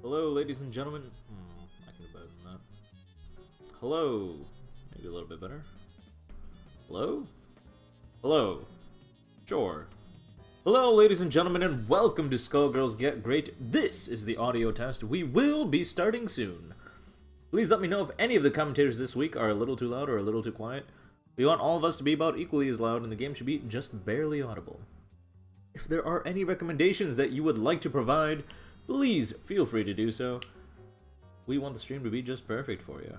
Hello, ladies and gentlemen. I can do better than that. Hello. Maybe a little bit better. Hello? Hello. Sure. Hello, ladies and gentlemen, and welcome to Skullgirls Get Gr8. This is the audio test. We will be starting soon. Please let me know if any of the commentators this week are a little too loud or a little too quiet. We want all of us to be about equally as loud, and the game should be just barely audible. If there are any recommendations that you would like to provide, please feel free to do so. We want the stream to be just perfect for you.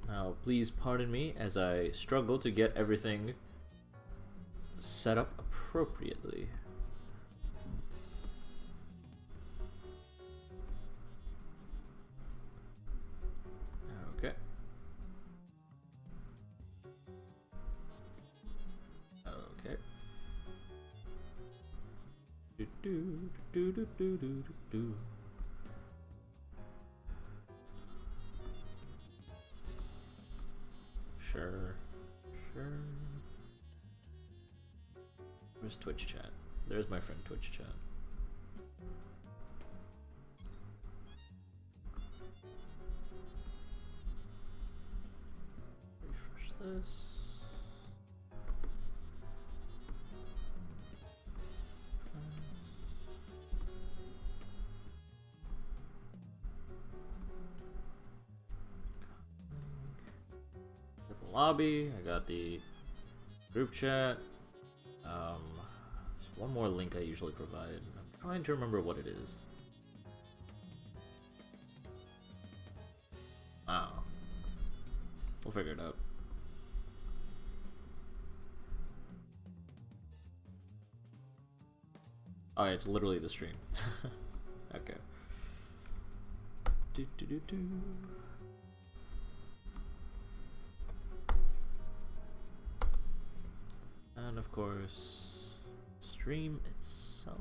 Now, please pardon me as I struggle to get everything set up appropriately. Okay. Okay. Do. Sure. Where's Twitch chat? There's my friend Twitch chat. Refresh this. Lobby, I got the group chat. There's one more link I usually provide. I'm trying to remember what it is. Oh. We'll figure it out. Oh, it's literally the stream. Okay. Do. And of course, stream itself.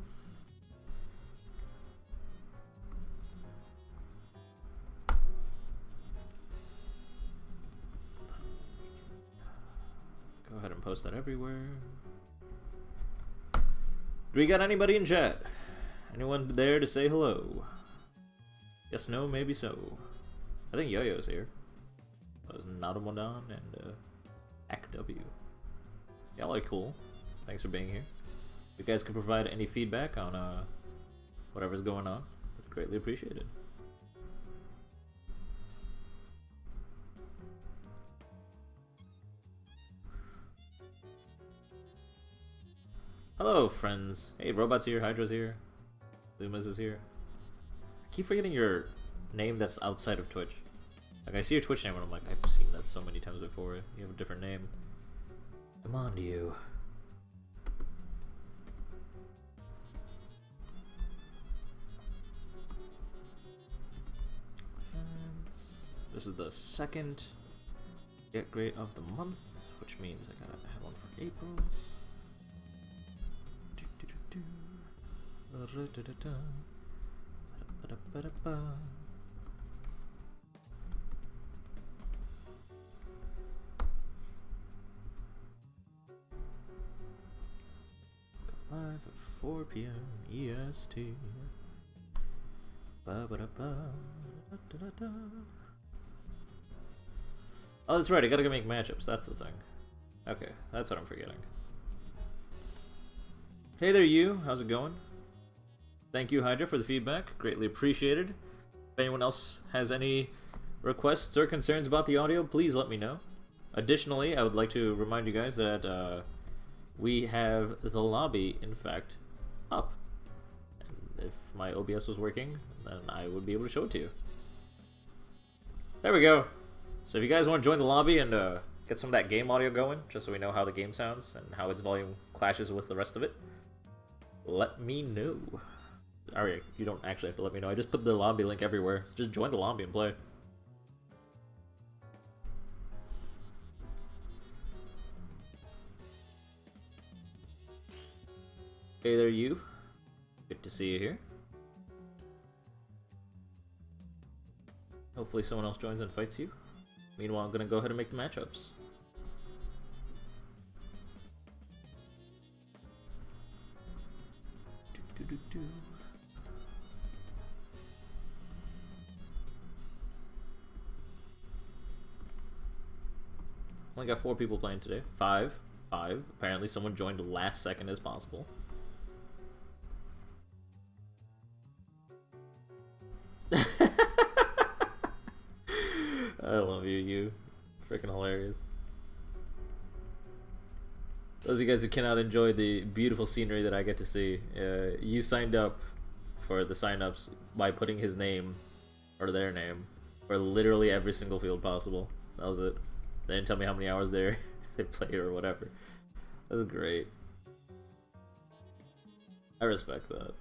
Go ahead and post that everywhere. Do we got anybody in chat? Anyone there to say hello? Yes, no, maybe so. I think Yo-Yo's here. That was Nadomodan and ACW. Y'all are cool. Thanks for being here. If you guys could provide any feedback on whatever's going on, it's greatly appreciated. Hello, friends. Hey, Robot's here, Hydra's here, Lumas is here. I keep forgetting your name that's outside of Twitch. Like, I see your Twitch name and I'm like, I've seen that so many times before. You have a different name. Come on to you. This is the second Get Gr8 of the month, which means I gotta have one for April's. Live at 4 p.m. EST. Oh, that's right, I gotta go make matchups, that's the thing. Okay, that's what I'm forgetting. Hey there, you. How's it going? Thank you, Hydra, for the feedback. Greatly appreciated. If anyone else has any requests or concerns about the audio, please let me know. Additionally, I would like to remind you guys that we have the lobby, in fact, up. And if my OBS was working, then I would be able to show it to you. There we go. So if you guys want to join the lobby and get some of that game audio going, just so we know how the game sounds and how its volume clashes with the rest of it, let me know. Alright, you don't actually have to let me know. I just put the lobby link everywhere. Just join the lobby and play. Hey there, you. Good to see you here. Hopefully someone else joins and fights you. Meanwhile, I'm gonna go ahead and make the matchups. Only got 4 people playing today. 5. Apparently someone joined last second as possible. I love you, you. Freaking hilarious. Those of you guys who cannot enjoy the beautiful scenery that I get to see, you signed up for the sign-ups by putting his name, or their name, for literally every single field possible. That was it. They didn't tell me how many hours they played or whatever. That was great. I respect that.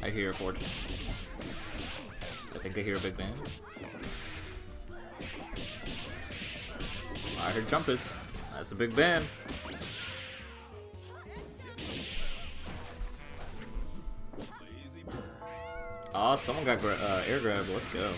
I hear a fortune. I think I hear a big band. I heard trumpets. That's a big band. Oh, someone got air grab. Let's go.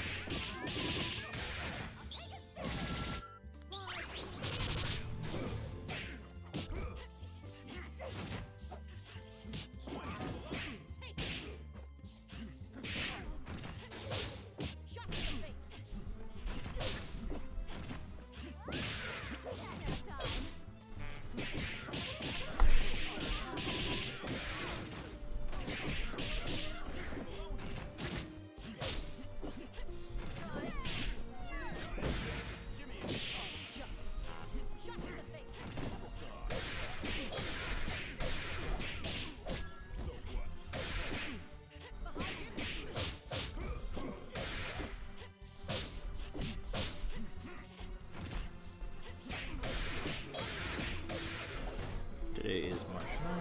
Today is March 9th.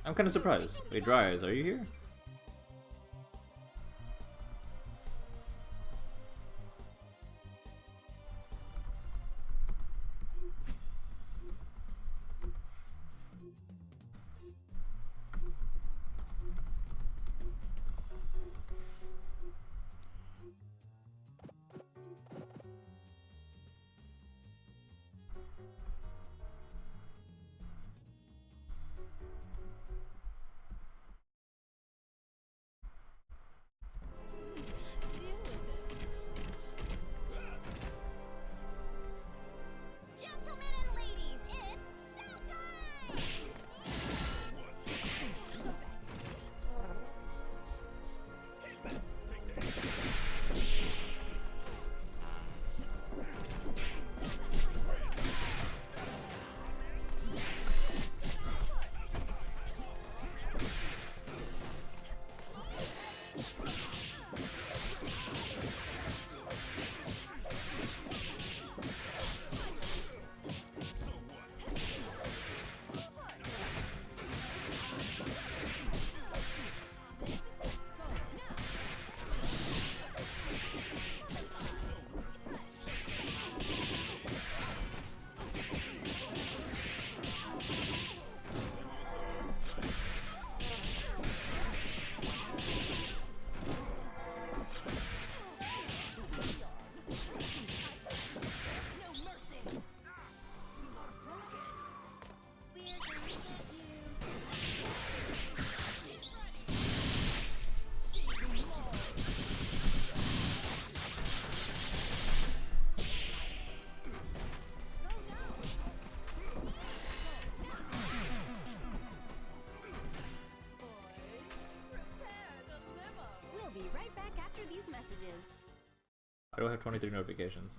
I'm kind of surprised. Wait, Dry Eyes, are you here? messages. I don't have 23 notifications.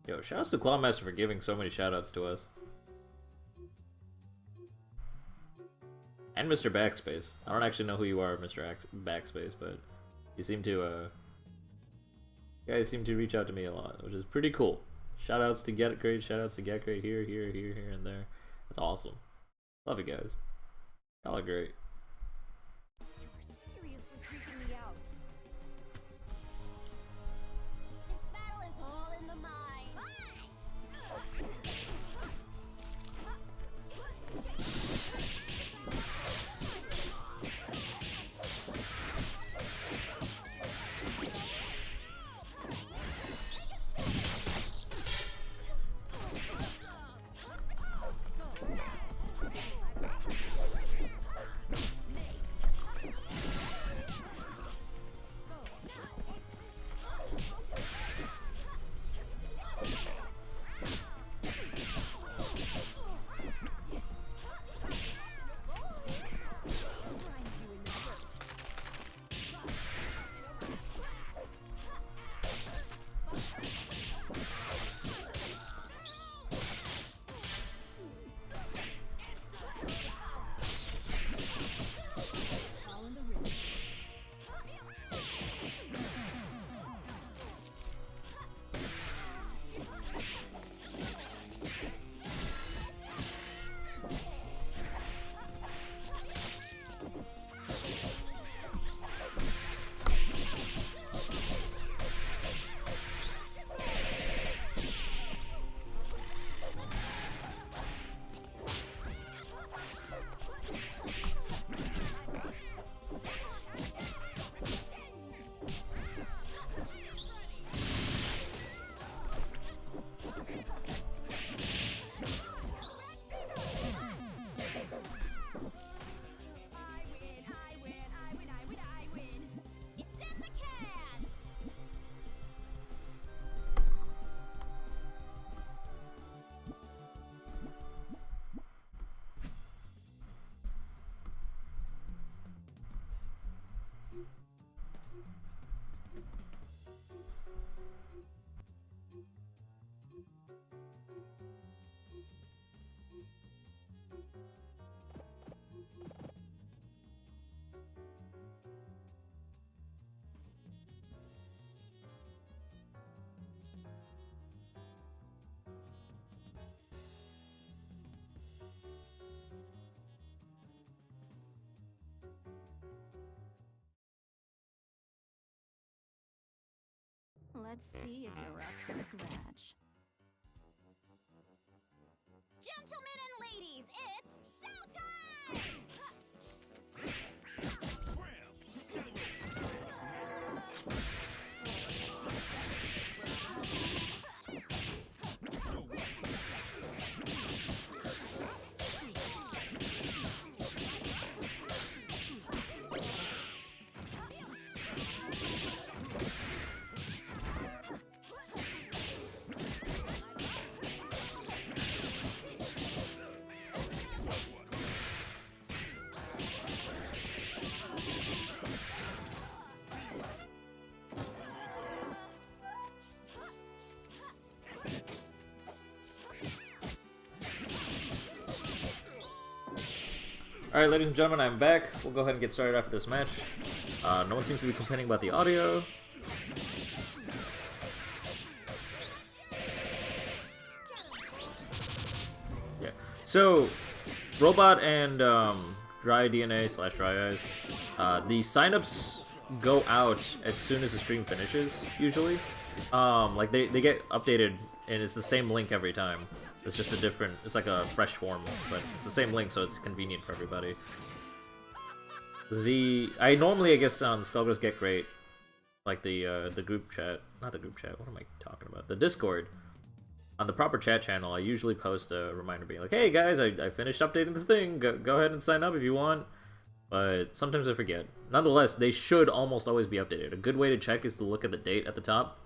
Yo, shoutouts to Clawmaster for giving so many shoutouts to us. And Mr. Backspace. I don't actually know who you are, Mr. Backspace, but you seem to, you guys seem to reach out to me a lot, which is pretty cool. Shoutouts to Get Gr8, shoutouts to Get Gr8 here, and there. That's awesome. Love you guys. Y'all are great. You're seriously creeping me out. This battle is all in the mind. Let's see if you're up to scratch. Gentlemen and ladies, it's showtime! Alright, ladies and gentlemen, I'm back. We'll go ahead and get started after this match. No one seems to be complaining about the audio. Yeah. So, Robot and Dry DNA / Dry Eyes, the signups go out as soon as the stream finishes, usually. Like, they get updated, and it's the same link every time. It's just a different, it's like a fresh form, but it's the same link, so it's convenient for everybody. I normally, I guess, on Skullgirls Get Gr8, like the group chat, not the group chat, what am I talking about? The Discord. On the proper chat channel, I usually post a reminder being like, hey guys, I finished updating the thing, go ahead and sign up if you want. But sometimes I forget. Nonetheless, they should almost always be updated. A good way to check is to look at the date at the top.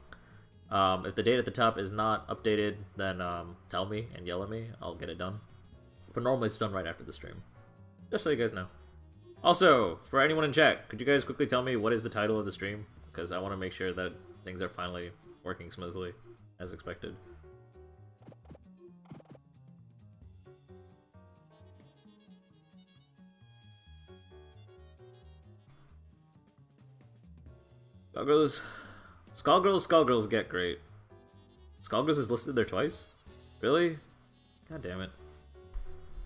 If the date at the top is not updated, then tell me and yell at me. I'll get it done. But normally it's done right after the stream. Just so you guys know. Also, for anyone in chat, could you guys quickly tell me what is the title of the stream? Because I want to make sure that things are finally working smoothly, as expected. Skullgirls Get Great. Skullgirls is listed there twice? Really? God damn it.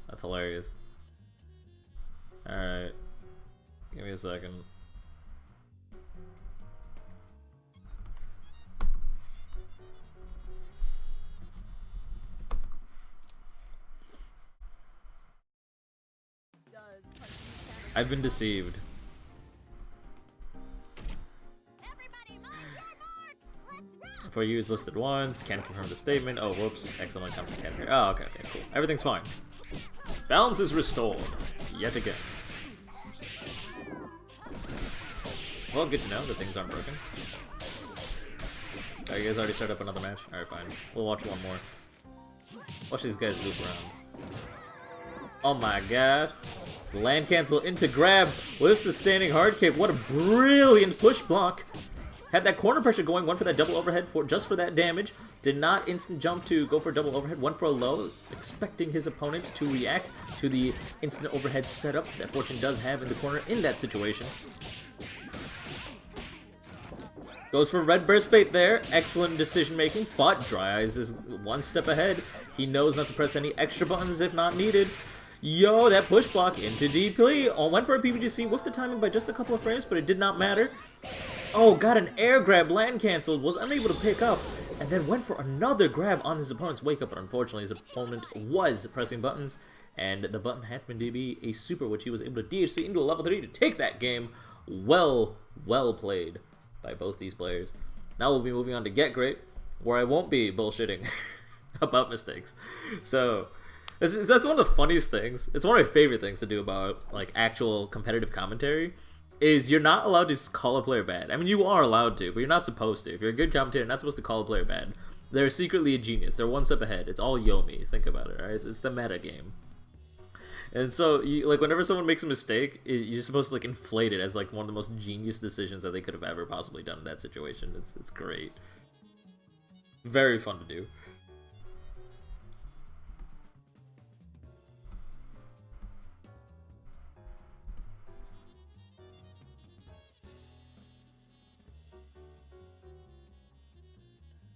That's hilarious. Alright. Give me a second. I've been deceived. For you is listed once. Can't confirm the statement. Oh, whoops. Excellent comes from here. Oh, okay, cool. Everything's fine. Balance is restored. Yet again. Well, good to know that things aren't broken. Oh, you guys already started up another match? Alright, fine. We'll watch one more. Watch these guys loop around. Oh my god. Land cancel into grab with sustaining hard kick. What a brilliant push block. Had that corner pressure going, went for that double overhead just for that damage. Did not instant jump to go for a double overhead, went for a low, expecting his opponent to react to the instant overhead setup that Fortune does have in the corner in that situation. Goes for red burst bait there. Excellent decision making, but Dry Eyes is one step ahead. He knows not to press any extra buttons if not needed. Yo, that push block into DP. Oh, went for a PVGC with the timing by just a couple of frames, but it did not matter. Oh, got an air grab, land canceled, was unable to pick up, and then went for another grab on his opponent's wake up, but unfortunately his opponent was pressing buttons, and the button happened to be a super, which he was able to DHC into a level 3 to take that game. Well played by both these players. Now we'll be moving on to Get Great, where I won't be bullshitting about mistakes. So, that's one of the funniest things. It's one of my favorite things to do about, like, actual competitive commentary. Is you're not allowed to just call a player bad. I mean, you are allowed to, but you're not supposed to. If you're a good commentator, you're not supposed to call a player bad. They're secretly a genius. They're one step ahead. It's all Yomi. Think about it, right? It's the meta game. And so, like, whenever someone makes a mistake, you're supposed to, like, inflate it as, like, one of the most genius decisions that they could have ever possibly done in that situation. It's great. Very fun to do.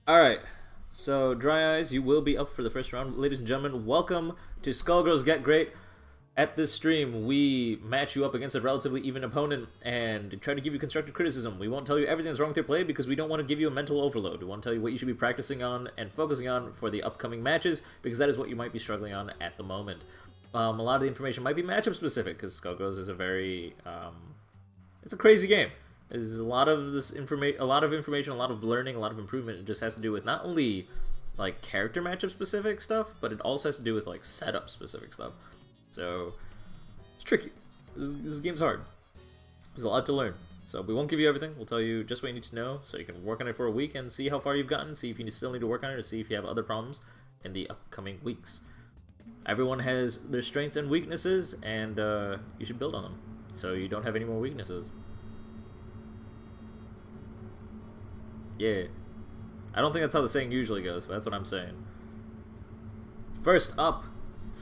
Alright, so Dry Eyes, you will be up for the first round. Ladies and gentlemen, welcome to Skullgirls Get Great. At this stream, we match you up against a relatively even opponent and try to give you constructive criticism. We won't tell you everything that's wrong with your play because we don't want to give you a mental overload. We want to tell you what you should be practicing on and focusing on for the upcoming matches because that is what you might be struggling on at the moment. A lot of the information might be matchup specific because Skullgirls is a very, it's a crazy game. There's a lot of information, a lot of learning, a lot of improvement. It just has to do with not only like character matchup specific stuff, but it also has to do with like setup specific stuff. So it's tricky. This game's hard. There's a lot to learn. So we won't give you everything. We'll tell you just what you need to know, so you can work on it for a week and see how far you've gotten. See if you still need to work on it, or see if you have other problems in the upcoming weeks. Everyone has their strengths and weaknesses, and you should build on them, so you don't have any more weaknesses. Yeah. I don't think that's how the saying usually goes, but that's what I'm saying. First up,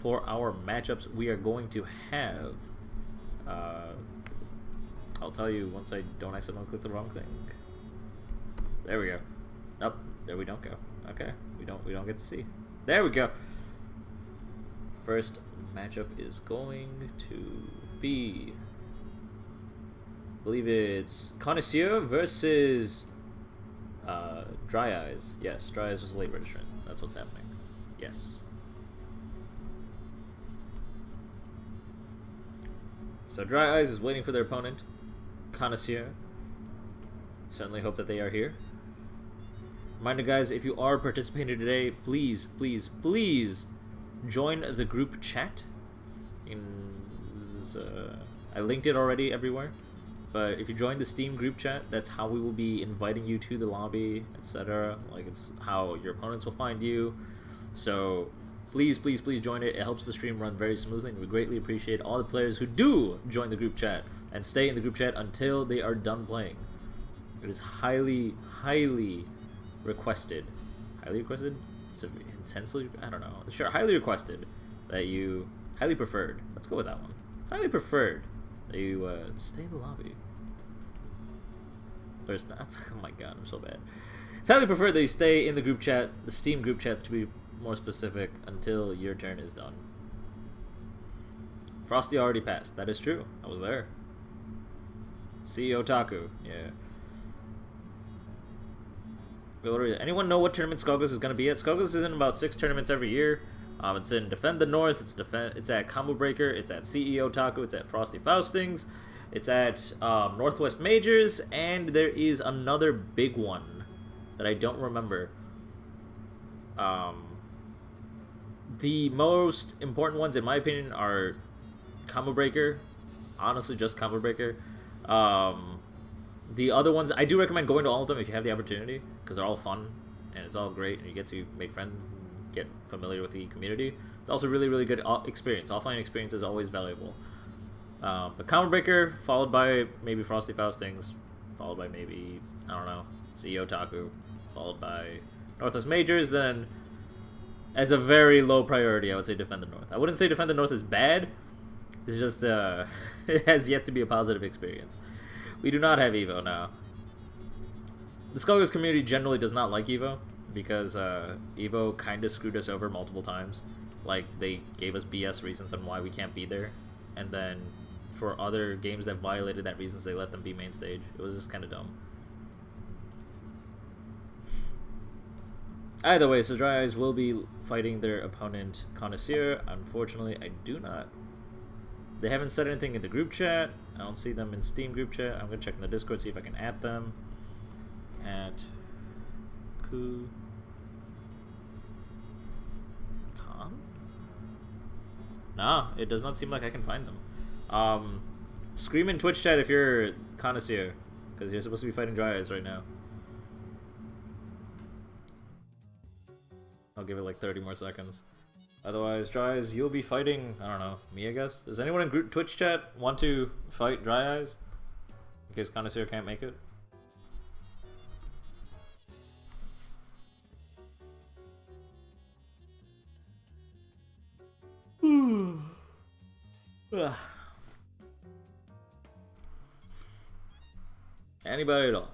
for our matchups, we are going to have... I'll tell you once I don't accidentally click the wrong thing. There we go. Nope, there we don't go. Okay, we don't get to see. There we go. First matchup is going to be... I believe it's Connoisseur versus... Dry Eyes. Yes, Dry Eyes was late registrant. That's what's happening. Yes. So Dry Eyes is waiting for their opponent, Connoisseur. Certainly hope that they are here. Reminder, guys, if you are participating today, please join the group chat. I linked it already everywhere. But if you join the Steam group chat, that's how we will be inviting you to the lobby, etc. Like, it's how your opponents will find you. So Please, please, please join it. It helps the stream run very smoothly, and we greatly appreciate all the players who do join the group chat and stay in the group chat until they are done playing. It is highly, highly requested. Highly requested? Intensely? I don't know. Sure, highly requested that you... Highly preferred. Let's go with that one. It's highly preferred that you stay in the lobby. There's not. Oh my god, I'm so bad. It's highly preferred that you stay in the group chat, the Steam group chat to be more specific, until your turn is done. Frosty already passed. That is true. I was there. CEO Taku. Yeah. Anyone know what tournament Skullgirls is going to be at? Skullgirls is in about 6 tournaments every year. It's in Defend the North. It's at Combo Breaker. It's at CEO Taku. It's at Frosty Faustings. It's at Northwest Majors, and there is another big one that I don't remember. The most important ones, in my opinion, are Combo Breaker. Honestly, just Combo Breaker. The other ones, I do recommend going to all of them if you have the opportunity, because they're all fun, and it's all great, and you get to make friends, get familiar with the community. It's also really, really good experience. Offline experience is always valuable. But Combo Breaker, followed by maybe Frosty Faustings, followed by maybe, I don't know, CEO Taku, followed by Northwest Majors, then as a very low priority, I would say Defend the North. I wouldn't say Defend the North is bad, it's just, it has yet to be a positive experience. We do not have Evo now. The Skullgirls community generally does not like Evo, because Evo kind of screwed us over multiple times. Like, they gave us BS reasons on why we can't be there, and then for other games that violated that reasons, they let them be main stage. It was just kind of dumb. Either way, so Dry Eyes will be fighting their opponent, Connoisseur. Unfortunately, I do not. They haven't said anything in the group chat. I don't see them in Steam group chat. I'm going to check in the Discord, see if I can add them. At Ku... Con? No, it does not seem like I can find them. Scream in Twitch chat if you're Connoisseur, because you're supposed to be fighting Dry Eyes right now. I'll give it like 30 more seconds. Otherwise, Dry Eyes, you'll be fighting, I don't know, me, I guess? Does anyone in group Twitch chat want to fight Dry Eyes? In case Connoisseur can't make it? Anybody at all?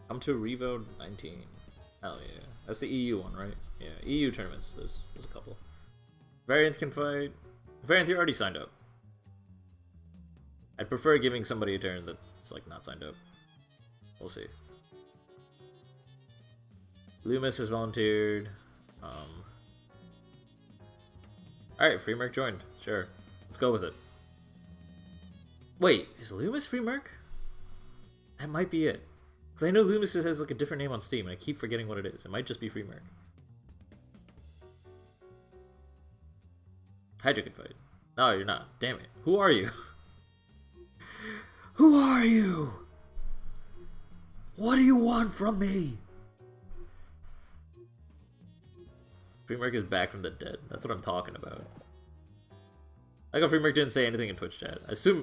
Come to Revo 19. Hell yeah. That's the EU one, right? Yeah, EU tournaments. There's a couple. Variant can fight. Variant, you're already signed up. I'd prefer giving somebody a turn that's like not signed up. We'll see. Loomis has volunteered. Alright, Free Merc joined. Sure. Let's go with it. Wait, is Loomis Free Merc? That might be it. Because I know Loomis has like a different name on Steam, and I keep forgetting what it is. It might just be Free Merc. Hydra can fight. No, you're not. Damn it. Who are you? Who are you? What do you want from me? Free Merc is back from the dead. That's what I'm talking about. Like how Free Merc didn't say anything in Twitch chat.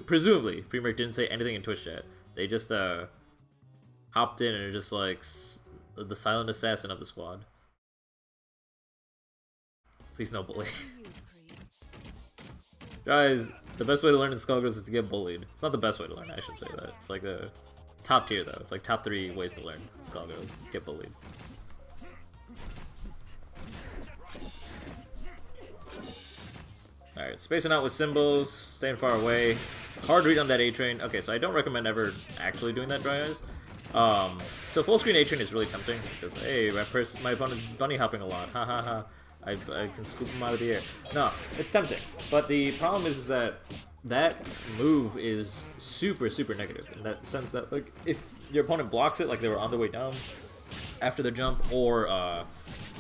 Presumably, Free Merc didn't say anything in Twitch chat. They just hopped in and are just like the silent assassin of the squad. Please no bully. Guys, the best way to learn in Skullgirls is to get bullied. It's not the best way to learn, I should say that. It's like the top tier though. It's like top 3 ways to learn in Skullgirls. Get bullied. Alright, spacing out with symbols, staying far away. Hard read on that A-Train. Okay, so I don't recommend ever actually doing that, Dry Eyes. So full screen A-Train is really tempting, because, hey, my opponent's bunny hopping a lot, ha ha ha. I can scoop him out of the air. No, it's tempting, but the problem is that that move is super, super negative, in that sense that, like, if your opponent blocks it, like they were on their way down after the jump, or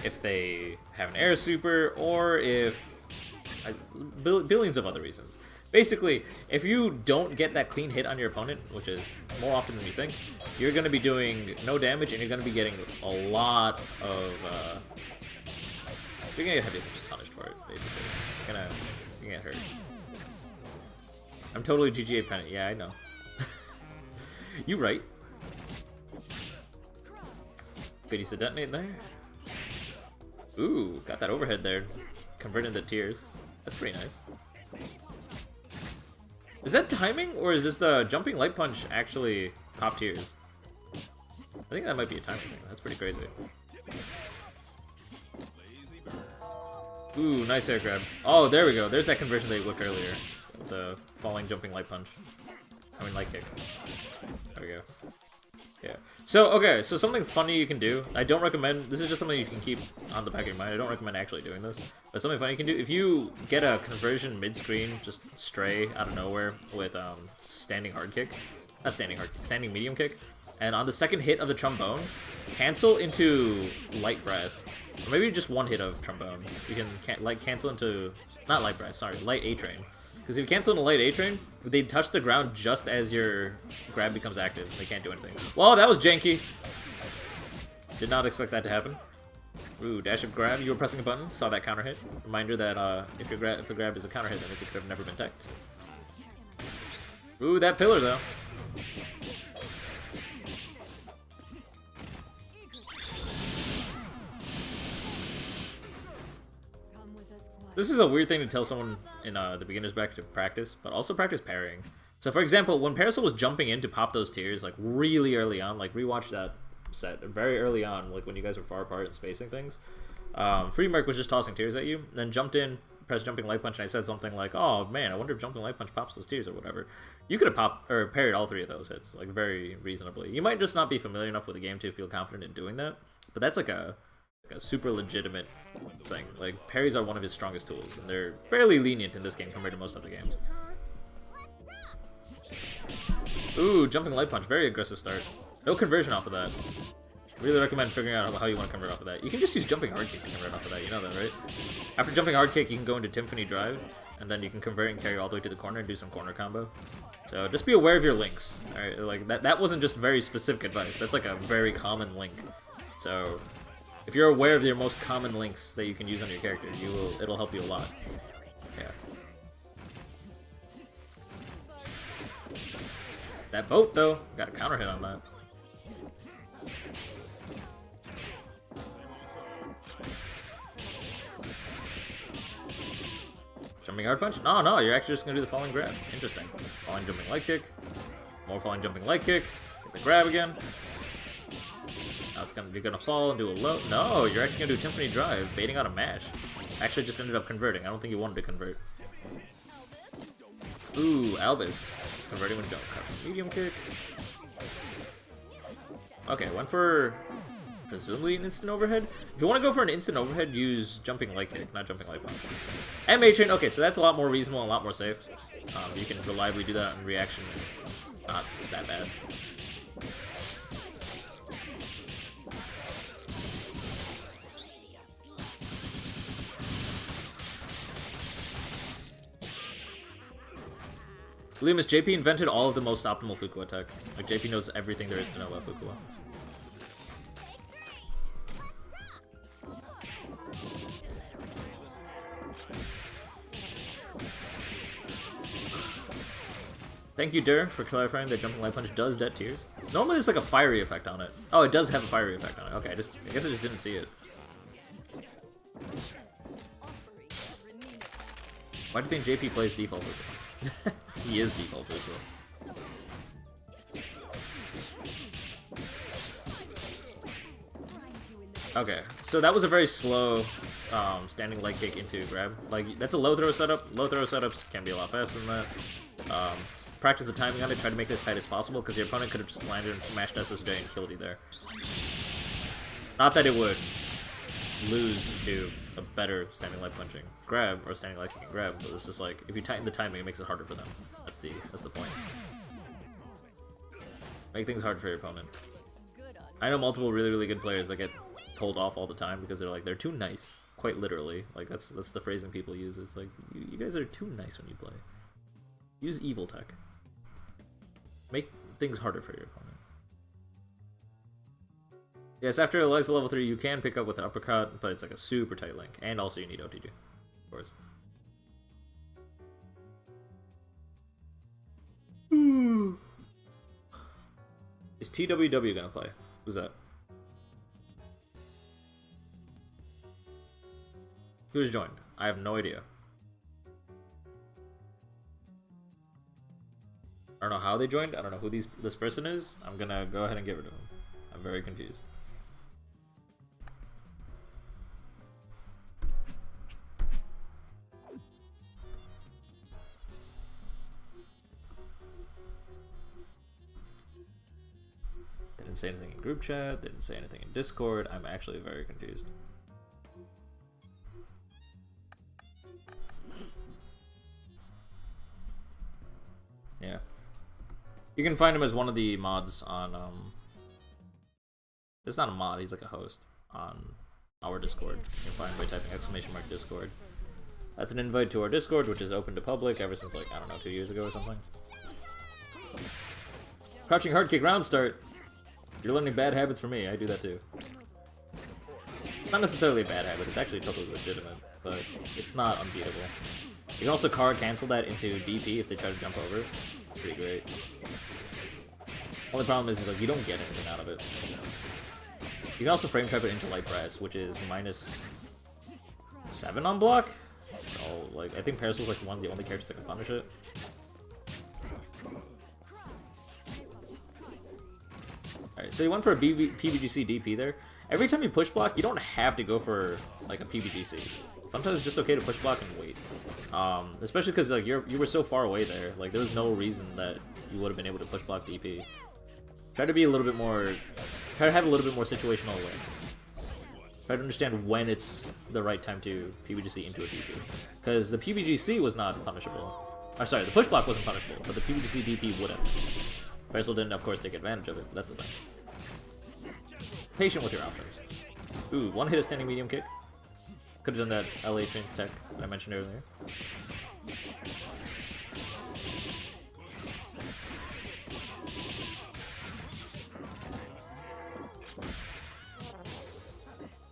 if they have an air super, or if... billions of other reasons. Basically, if you don't get that clean hit on your opponent, which is more often than you think, you're going to be doing no damage and you're going to be getting a lot of... you're going to get heavily punished for it, basically. You're going to get hurt. I'm totally GGA pennant. Yeah, I know. You right. Good use of detonate there. Ooh, got that overhead there. Converted into tears. That's pretty nice. Is that timing, or is this the jumping light punch actually top tiers? I think that might be a timing thing. That's pretty crazy. Ooh, nice air grab. Oh, there we go. There's that conversion that you looked earlier. The falling jumping light punch. I mean light kick. There we go. Yeah. So, okay, so something funny you can do. I don't recommend, this is just something you can keep on the back of your mind. I don't recommend actually doing this. But something funny you can do, if you get a conversion mid-screen, just stray out of nowhere with standing hard kick. Not standing hard kick, standing medium kick. And on the second hit of the trombone, cancel into light brass. Or maybe just one hit of trombone. You can cancel into, not light brass, sorry, light A-train. Because if you cancel in a light A-train, they touch the ground just as your grab becomes active. They can't do anything. Whoa, that was janky! Did not expect that to happen. Ooh, dash up grab. You were pressing a button. Saw that counter hit. Reminder that if the grab is a counter hit, that means it could have never been teched. Ooh, that pillar though. This is a weird thing to tell someone in the beginner's bracket to practice, but also practice parrying. So for example, when Parasol was jumping in to pop those tiers, like really early on, like rewatch that set, very early on, like when you guys were far apart and spacing things, Free Merc was just tossing tiers at you, and then jumped in, pressed jumping light punch, and I said something like, oh man, I wonder if jumping light punch pops those tiers or whatever. You could have popped, or parried all three of those hits, like very reasonably. You might just not be familiar enough with the game to feel confident in doing that, but that's like a super legitimate thing. Like, parries are one of his strongest tools, and they're fairly lenient in this game compared to most other games. Ooh, jumping light punch, very aggressive start. No conversion off of that. Really recommend figuring out how you want to convert off of that. You can just use jumping hard kick to convert off of that, you know that, right? After jumping hard kick, you can go into Timpani drive, and then you can convert and carry all the way to the corner and do some corner combo. So just be aware of your links. Alright, like that wasn't just very specific advice. That's like a very common link. So if you're aware of your most common links that you can use on your character, it'll help you a lot. Yeah. That boat though, got a counter hit on that. Jumping hard punch? No, you're actually just gonna do the falling grab. Interesting. Falling jumping light kick. More falling jumping light kick. Get the grab again. Now you're gonna fall and do a low. No, you're actually gonna do Timpani drive, baiting out a mash. Actually just ended up converting. I don't think you wanted to convert. Ooh, Albus. Converting with jump cut. Medium kick. Okay, went for presumably an instant overhead. If you want to go for an instant overhead, use jumping light kick, not jumping light punch. And mage chain, okay, so that's a lot more reasonable and a lot more safe. You can reliably do that in reaction, and it's not that bad. Limus, JP invented all of the most optimal Fukua tech. Like, JP knows everything there is to know about Fukua. Thank you, Dur, for clarifying that jumping light punch does debt tiers. Normally there's like a fiery effect on it. Oh, it does have a fiery effect on it. Okay, I guess I just didn't see it. Why do you think JP plays default Fukua? He is default Fukua. Okay, so that was a very slow standing leg kick into grab. Like, that's a low throw setup. Low throw setups can be a lot faster than that. Practice the timing on it, try to make it as tight as possible, because your opponent could have just landed and mashed SSJ and killed you there. Not that it would lose to a better standing leg punching grab, or standing leg kicking grab, but it's just like, if you tighten the timing, it makes it harder for them. That's the point. Make things hard for your opponent. I know multiple really, really good players that get told off all the time because they're too nice. Quite literally. Like, that's the phrasing people use. It's like, you guys are too nice when you play. Use evil tech. Make things harder for your opponent. Yes, after Eliza level 3, you can pick up with an uppercut, but it's like a super tight link. And also you need OTG, of course. Is TWW gonna play? Who's that? Who's joined? I have no idea. I don't know how they joined. I don't know who this person is. I'm gonna go ahead and give it to him. I'm very confused. Didn't say anything in group chat. Didn't say anything in Discord. I'm actually very confused. Yeah. You can find him as one of the mods on, it's not a mod, he's like a host on our Discord. You can find him by typing !Discord. That's an invite to our Discord, which is open to public ever since, like, I don't know, 2 years ago or something. Crouching hard kick round start. You're learning bad habits from me, I do that too. Not necessarily a bad habit, it's actually totally legitimate, but it's not unbeatable. You can also card cancel that into DP if they try to jump over. Pretty great. Only problem is like you don't get anything out of it. You can also frame trap it into light brass, which is -7 on block. So like I think Parasol's like one of the only characters that can punish it. Alright, so you went for a PBGC DP there. Every time you push block, you don't have to go for like a PBGC. Sometimes it's just okay to push block and wait. Especially because like you were so far away there. Like there was no reason that you would have been able to push block DP. Try to be a little bit more. Try to have a little bit more situational awareness. Try to understand when it's the right time to PBGC into a DP. Because the PBGC was not punishable. Or sorry, the push block wasn't punishable, but the PBGC DP would have. Parasol didn't, of course, take advantage of it. But that's the thing. Patient with your options. Ooh, one hit of standing medium kick. Could have done that LA chain tech that I mentioned earlier.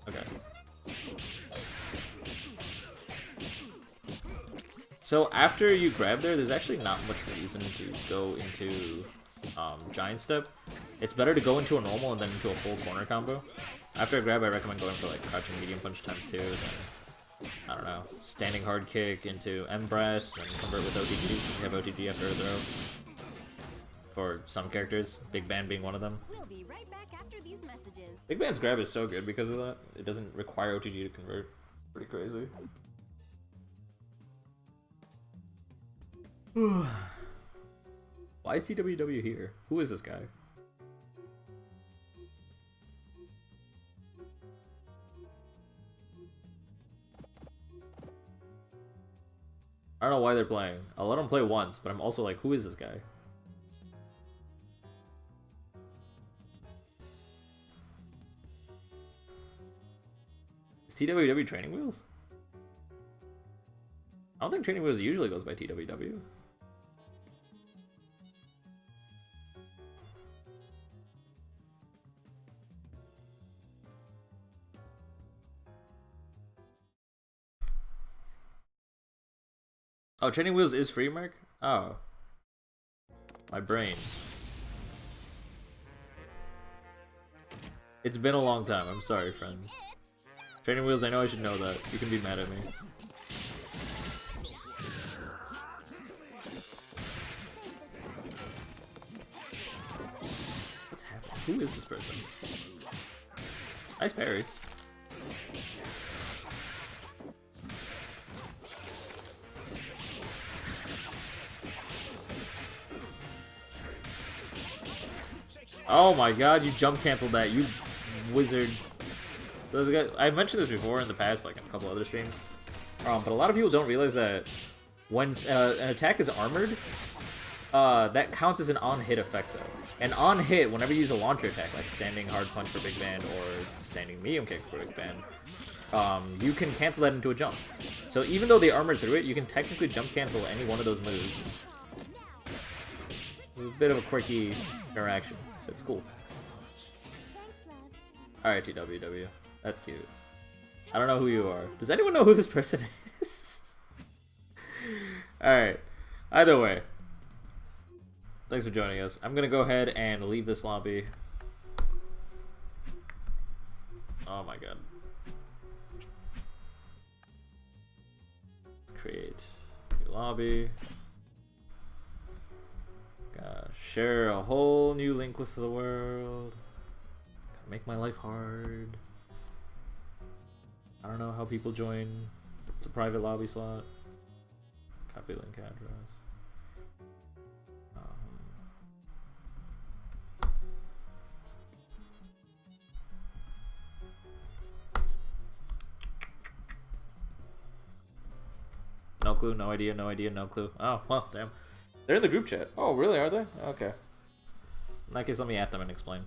Okay. So after you grab there's actually not much reason to go into giant step. It's better to go into a normal and then into a full corner combo. After a grab, I recommend going for like crouching medium punch ×2, then I don't know, standing hard kick into M brass and convert with OTG. You have OTG after a throw. For some characters, Big Band being one of them. We'll be right back after these messages. Big Band's grab is so good because of that. It doesn't require OTG to convert. It's pretty crazy. Why is TWW here? Who is this guy? I don't know why they're playing. I'll let them play once, but I'm also like, who is this guy? Is TWW Training Wheels? I don't think Training Wheels usually goes by TWW. Oh, Training Wheels is free, Mark? Oh. My brain. It's been a long time. I'm sorry, friends. Training Wheels, I know I should know that. You can be mad at me. What's happening? Who is this person? Nice parry. Oh my god, you jump canceled that, you wizard. Those guys, I mentioned this before in the past, like a couple other streams. But a lot of people don't realize that when an attack is armored, that counts as an on-hit effect though. And on-hit, whenever you use a launcher attack, like standing hard punch for Big Band or standing medium kick for Big Band, you can cancel that into a jump. So even though they armored through it, you can technically jump cancel any one of those moves This is a bit of a quirky interaction. It's cool. Alright, TWW. That's cute. I don't know who you are. Does anyone know who this person is? Alright. Either way. Thanks for joining us. I'm gonna go ahead and leave this lobby. Oh my god. Create new lobby. Gotta share a whole new link with the world. Gotta make my life hard. I don't know how people join. It's a private lobby slot. Copy link address. No clue, no idea, no idea, no clue. Oh, well, damn. They're in the group chat. Oh, really? Are they? Okay. In that case, let me at them and explain.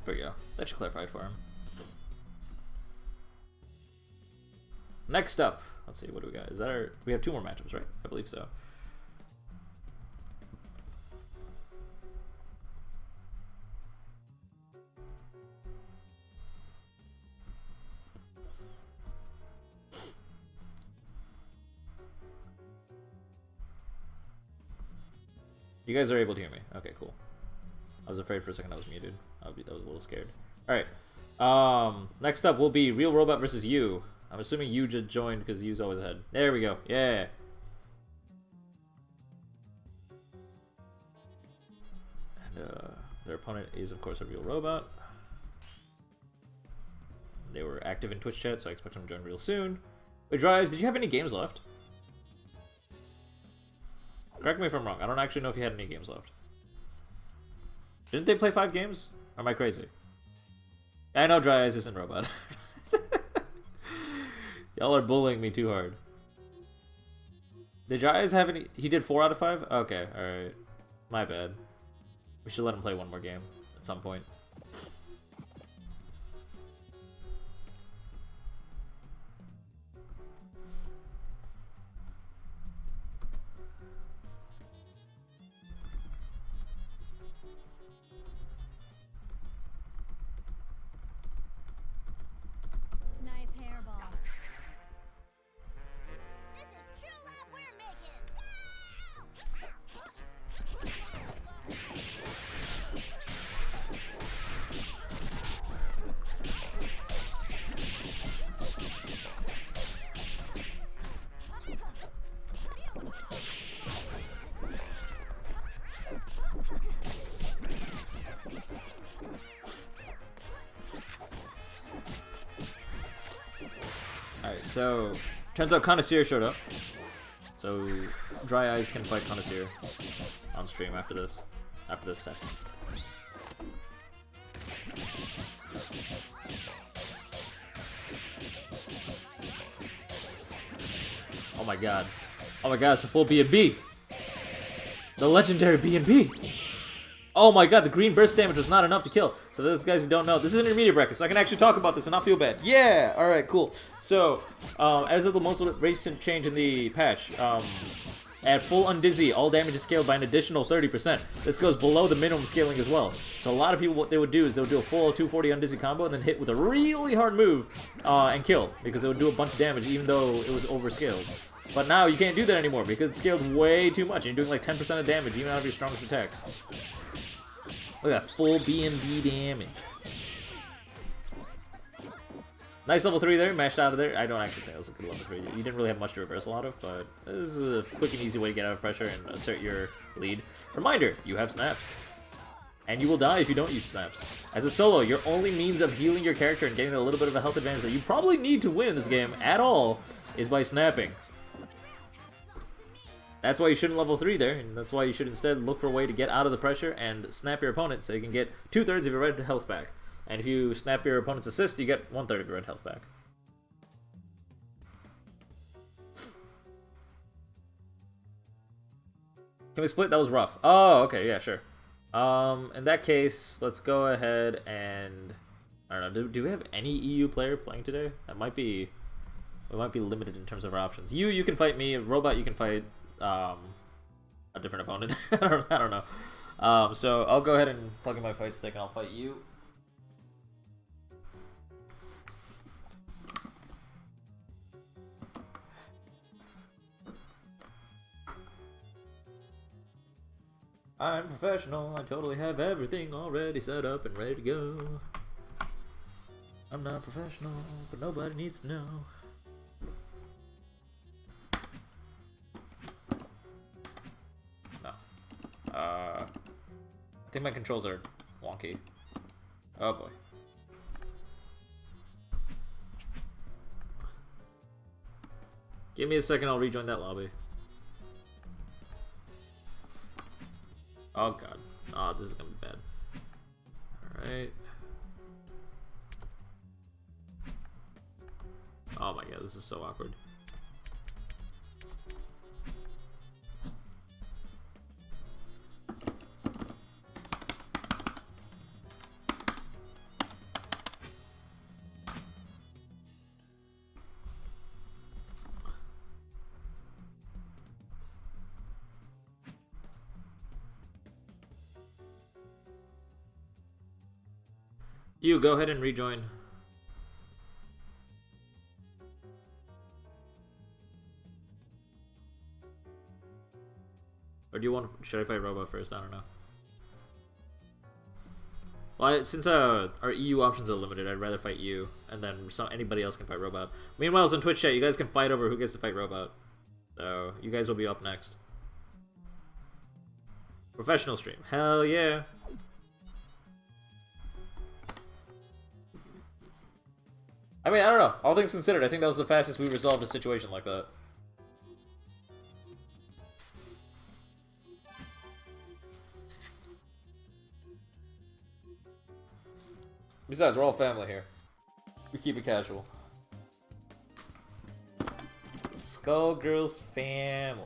There we go. That should clarify it for him. Next up, let's see, what do we got? Is that our... We have 2 more matchups, right? I believe so. You guys are able to hear me. Okay, cool. I was afraid for a second I was muted. I was a little scared. Alright. Next up will be Real Robot versus you. I'm assuming you just joined because you's always ahead. There we go. Yeah. And their opponent is, of course, a Real Robot. They were active in Twitch chat, so I expect them to join real soon. Wait, Dryas, did you have any games left? Correct me if I'm wrong. I don't actually know if you had any games left. Didn't they play 5 games? Or am I crazy? I know Dry Eyes isn't Robot. Y'all are bullying me too hard. Did Dry Eyes have any... He did 4 out of 5? Okay, alright. My bad. We should let him play one more game at some point. So, turns out Connoisseur showed up. So, Dry Eyes can fight Connoisseur on stream after this set. Oh my god. Oh my god, it's a full B&B. The legendary B&B. Oh my god, the green burst damage was not enough to kill. So those guys who don't know, this is an intermediate bracket, so I can actually talk about this and not feel bad. Yeah! Alright, cool. So, as of the most recent change in the patch, at full undizzy, all damage is scaled by an additional 30%. This goes below the minimum scaling as well. So a lot of people, what they would do is they would do a full 240 undizzy combo and then hit with a really hard move and kill, because it would do a bunch of damage even though it was overscaled. But now you can't do that anymore because it's scaled way too much and you're doing like 10% of damage even out of your strongest attacks. Look at that full B&B damage. Nice level 3 there, mashed out of there. I don't actually think that was a good level 3. You didn't really have much to reverse a lot of, but this is a quick and easy way to get out of pressure and assert your lead. Reminder, you have snaps. And you will die if you don't use snaps. As a solo, your only means of healing your character and getting a little bit of a health advantage that you probably need to win this game at all is by snapping. That's why you shouldn't level 3 there, and that's why you should instead look for a way to get out of the pressure and snap your opponent so you can get 2/3 of your red health back. And if you snap your opponent's assist, you get 1/3 of your red health back. Can we split? That was rough. Oh, okay, yeah, sure. In that case, let's go ahead and... I don't know, do we have any EU player playing today? That might be... We might be limited in terms of our options. You can fight me. Robot, you can fight a different opponent. I don't know. So I'll go ahead and plug in my fight stick and I'll fight you. I'm professional. I totally have everything already set up and ready to go. I'm not professional, but nobody needs to know. No. I think my controls are wonky. Oh boy. Give me a second, I'll rejoin that lobby. Oh god. Oh, this is gonna be bad. Alright. Oh my god, this is so awkward. You, go ahead and rejoin. Or do you want... Should I fight Robot first? I don't know. Well, since our EU options are limited, I'd rather fight you, and then anybody else can fight Robot. Meanwhile, in Twitch chat, you guys can fight over who gets to fight Robot. So, you guys will be up next. Professional stream. Hell yeah. I mean, I don't know. All things considered, I think that was the fastest we resolved a situation like that. Besides, we're all family here. We keep it casual. It's a Skullgirls family.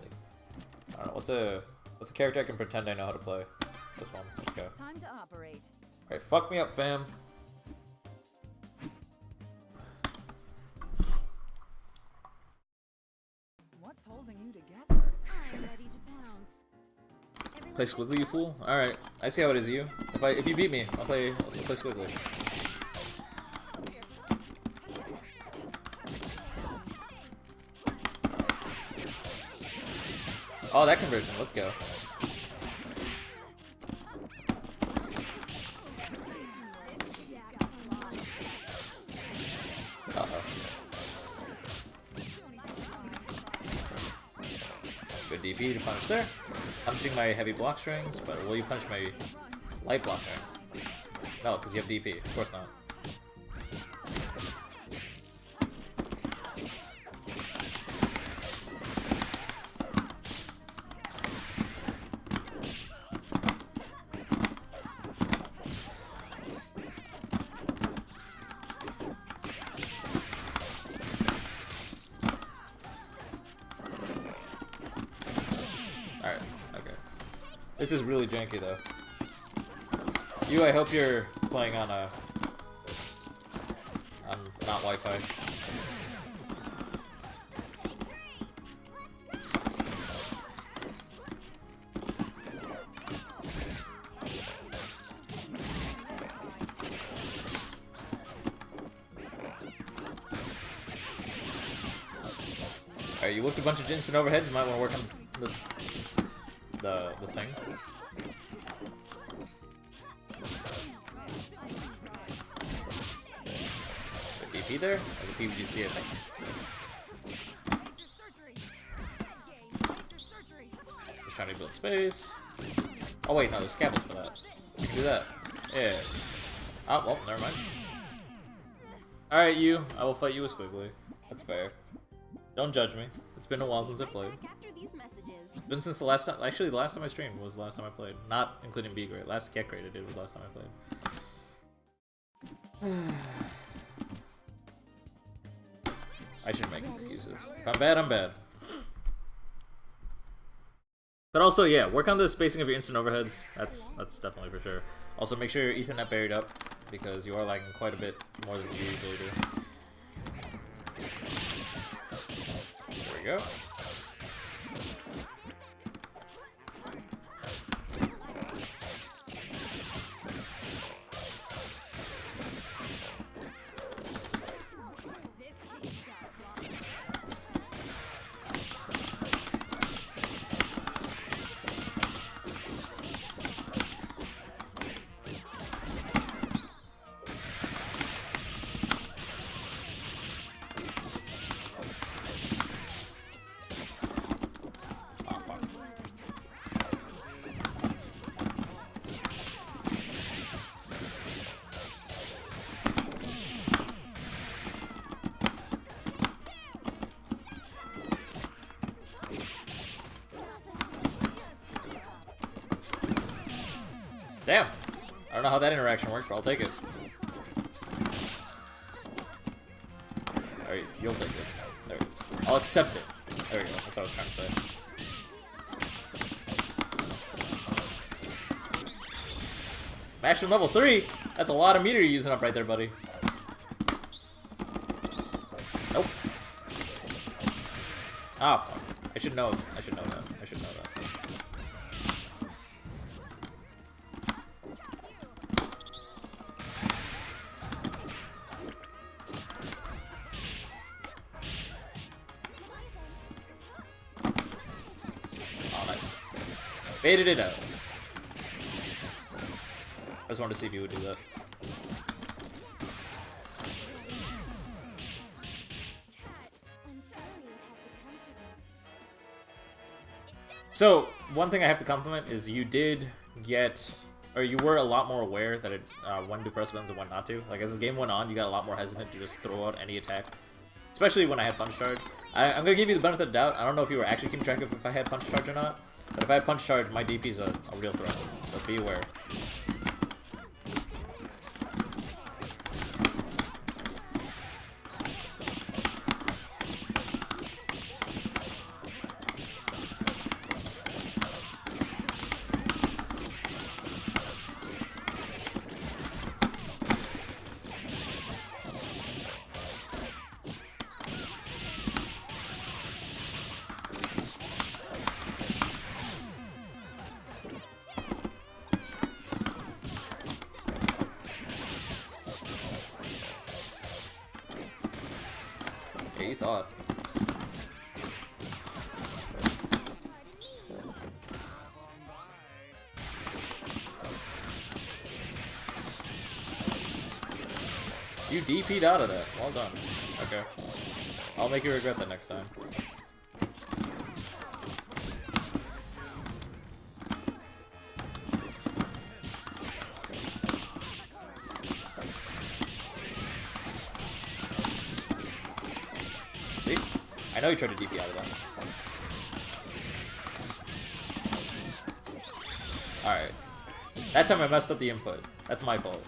I don't know, what's a character I can pretend I know how to play? This one. Let's go. Time to operate. Alright, fuck me up, fam. What's holding you together? I'm ready to pounce. Play Squiggly, you fool? Alright, I see how it is, you. If you beat me, I'll play Squiggly. Oh, that conversion, let's go. Uh-oh. Good DP to punish there. Punishing my heavy block strings, but will you punish my light block strings? No, because you have DP. Of course not. This is really janky though. You, I hope you're playing on not Wi-Fi. Alright, you looked a bunch of Jinx and overheads, you might want to work on the thing. The DP there? Or the PVGC, I think. Just trying to build space. Oh wait, no, there's scabbles for that. Do that. Yeah. Oh, well, never mind. Alright, you. I will fight you with Squiggly. That's fair. Don't judge me. It's been a while since I played. It's been since the last time. Actually, the last time I streamed was the last time I played. Not including B grade. Last Get Gr8 I did was the last time I played. I shouldn't make excuses. If I'm bad, I'm bad. But also, yeah, work on the spacing of your instant overheads. That's definitely for sure. Also, make sure your Ethernet buried up, because you are lagging quite a bit more than you usually do. There we go. Damn! I don't know how that interaction worked, but I'll take it. Alright, you'll take it. There we go. I'll accept it. There we go, that's what I was trying to say. Mashing level 3? That's a lot of meter you're using up right there, buddy. Nope. Ah, fuck. I should know. I should know that. I should know that. Baited it out. I just wanted to see if you would do that. So, one thing I have to compliment is you did get, or you were a lot more aware that it, when to press buttons and when not to. Like, as the game went on, you got a lot more hesitant to just throw out any attack. Especially when I had punch charge. I'm gonna give you the benefit of the doubt. I don't know if you were actually keeping track of if I had punch charge or not. But if I have punch charge, my DP is a real threat, so be aware. You thought. You DP'd out of that. Well done. Okay. I'll make you regret that next time. See? I know you tried to DP out of that. Alright. That time I messed up the input. That's my fault.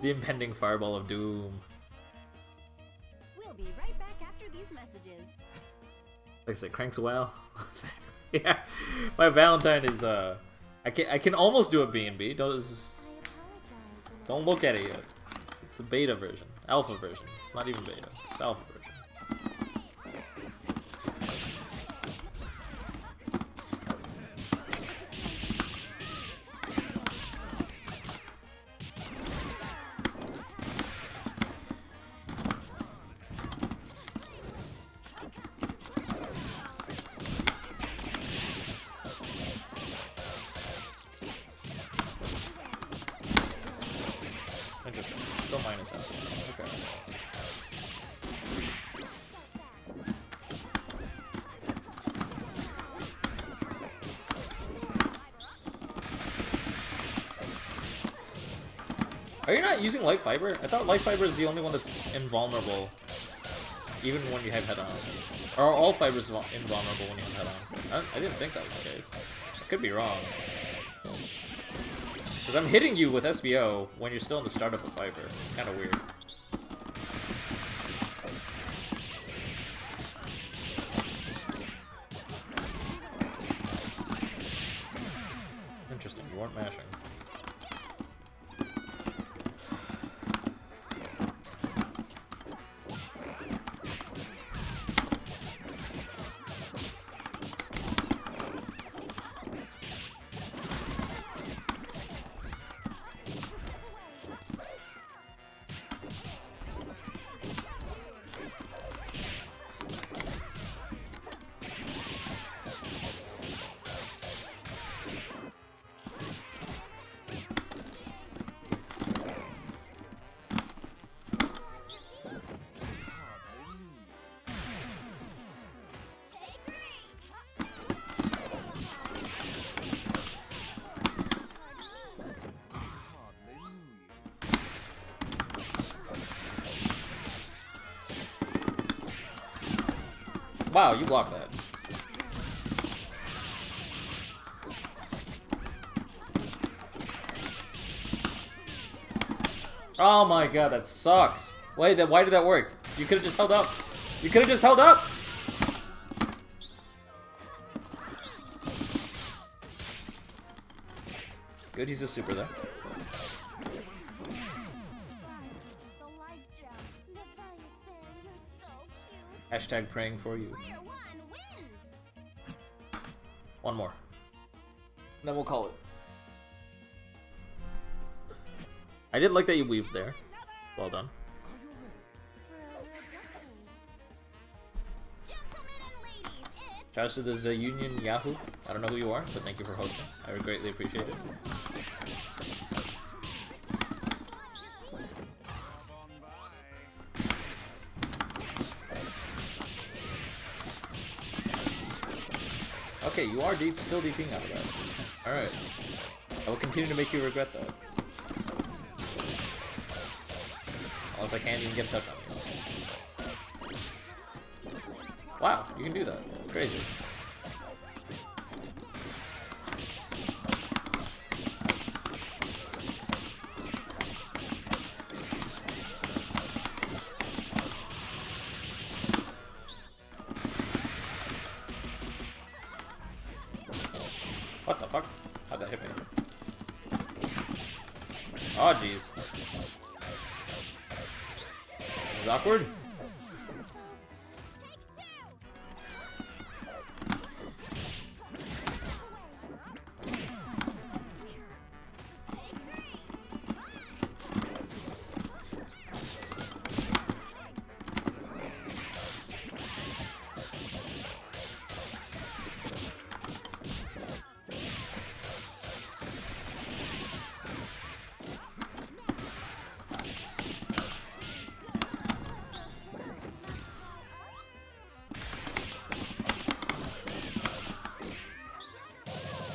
The impending fireball of doom. We'll be right back after these messages. Like I said, cranks a while. Yeah, my Valentine is I can almost do a B&B. Don't look at it yet. It's the beta version, alpha version. It's not even beta. It's alpha version. Interesting. Still minus out. Okay. Are you not using light fiber? I thought light fiber is the only one that's invulnerable, even when you have head on. Or are all fibers invulnerable when you have head on? I didn't think that was the case. I could be wrong. Because I'm hitting you with SBO when you're still in the startup of fiber. It's kind of weird. Interesting, you weren't mashing. Wow, you blocked that. Oh my god, that sucks. Wait, why did that work? You could have just held up. You could have just held up. Good, he's a super there. Hashtag praying for you. One more. And then we'll call it. I did like that you weaved there. Well done. Shouts to the Union Yahoo. I don't know who you are, but thank you for hosting. I would greatly appreciate it. Okay, you are still DPing out of that. Alright. I will continue to make you regret that. Unless I can't even get a touch on you. Wow, you can do that. Crazy. What the fuck? How'd that hit me? Oh, jeez. This is awkward.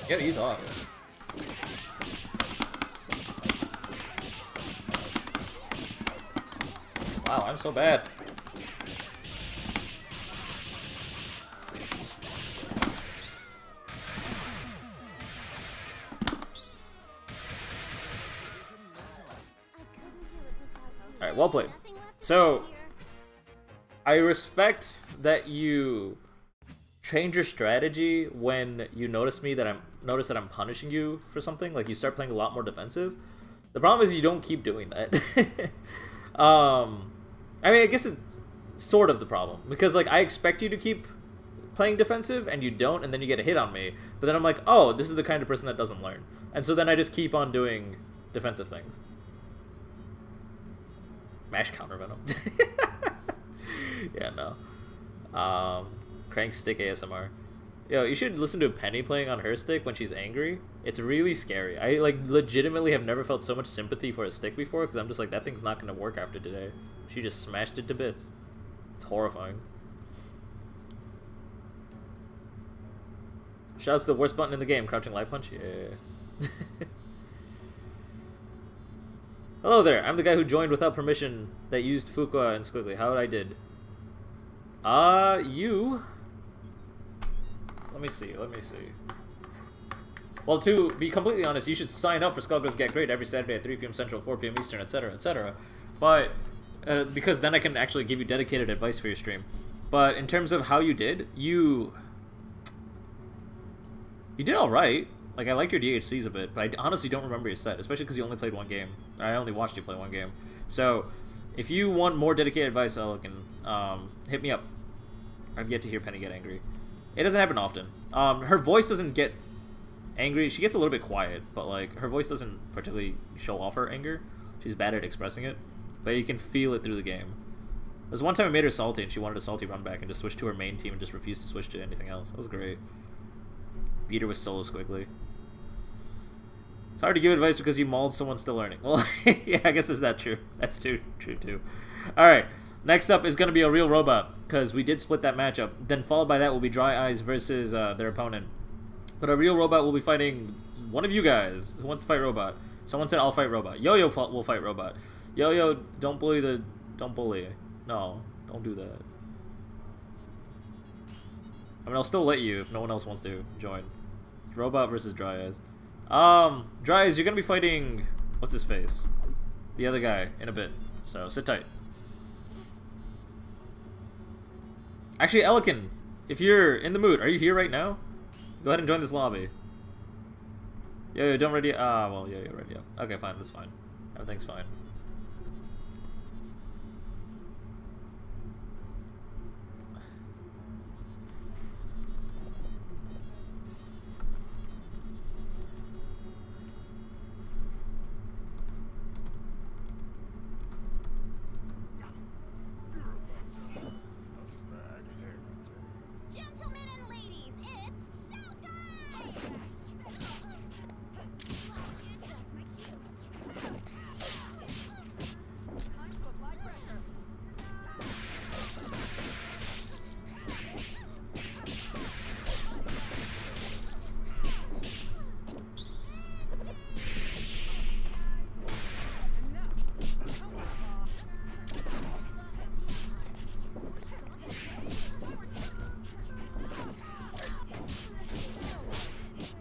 Yeah, you thought. Wow, I'm so bad. Alright, well played. So, I respect that you change your strategy when you notice that I'm punishing you for something. Like, you start playing a lot more defensive. The problem is you don't keep doing that. I mean, I guess it's sort of the problem, because like I expect you to keep playing defensive and you don't, and then you get a hit on me. But then I'm like, oh, this is the kind of person that doesn't learn, and so then I just keep on doing defensive things. Mash counter venom. Yeah, no. Crank stick ASMR. Yo, you should listen to Penny playing on her stick when she's angry. It's really scary. I like legitimately have never felt so much sympathy for a stick before, because I'm just like, that thing's not gonna work after today. She just smashed it to bits. It's horrifying. Shouts to the worst button in the game, crouching light punch. Yeah. Hello there, I'm the guy who joined without permission that used Fuqua and Squiggly. How I did? You... Let me see. Well, to be completely honest, you should sign up for Skullgirls Get Gr8 every Saturday at 3 p.m. Central, 4 p.m. Eastern, etc., etc. But, because then I can actually give you dedicated advice for your stream. But in terms of how you did, you did alright. Like, I like your DHCs a bit, but I honestly don't remember your set, especially because you only played one game. I only watched you play one game. So, if you want more dedicated advice, Elikin, hit me up. I've yet to hear Penny get angry. It doesn't happen often. Her voice doesn't get angry. She gets a little bit quiet, but like her voice doesn't particularly show off her anger. She's bad at expressing it, but you can feel it through the game. There was one time I made her salty, and she wanted a salty run back and just switch to her main team and just refused to switch to anything else. That was great. Beat her with solo Squiggly. It's hard to give advice because you mauled someone still learning. Well, yeah, I guess is that true. That's true too. All right. Next up is going to be a real robot, because we did split that matchup. Then followed by that will be Dry Eyes versus their opponent. But a real robot will be fighting one of you guys who wants to fight Robot. Someone said I'll fight Robot. Yo-Yo will fight Robot. Yo-Yo, don't bully. No, don't do that. I mean, I'll still let you if no one else wants to join. Robot versus Dry Eyes. Dry Eyes, you're going to be fighting... What's his face? The other guy in a bit. So, sit tight. Actually, Elikin, if you're in the mood, are you here right now? Go ahead and join this lobby. Yo, don't ready. Well, yeah, you're ready. Yeah. Okay, fine. That's fine. Everything's fine.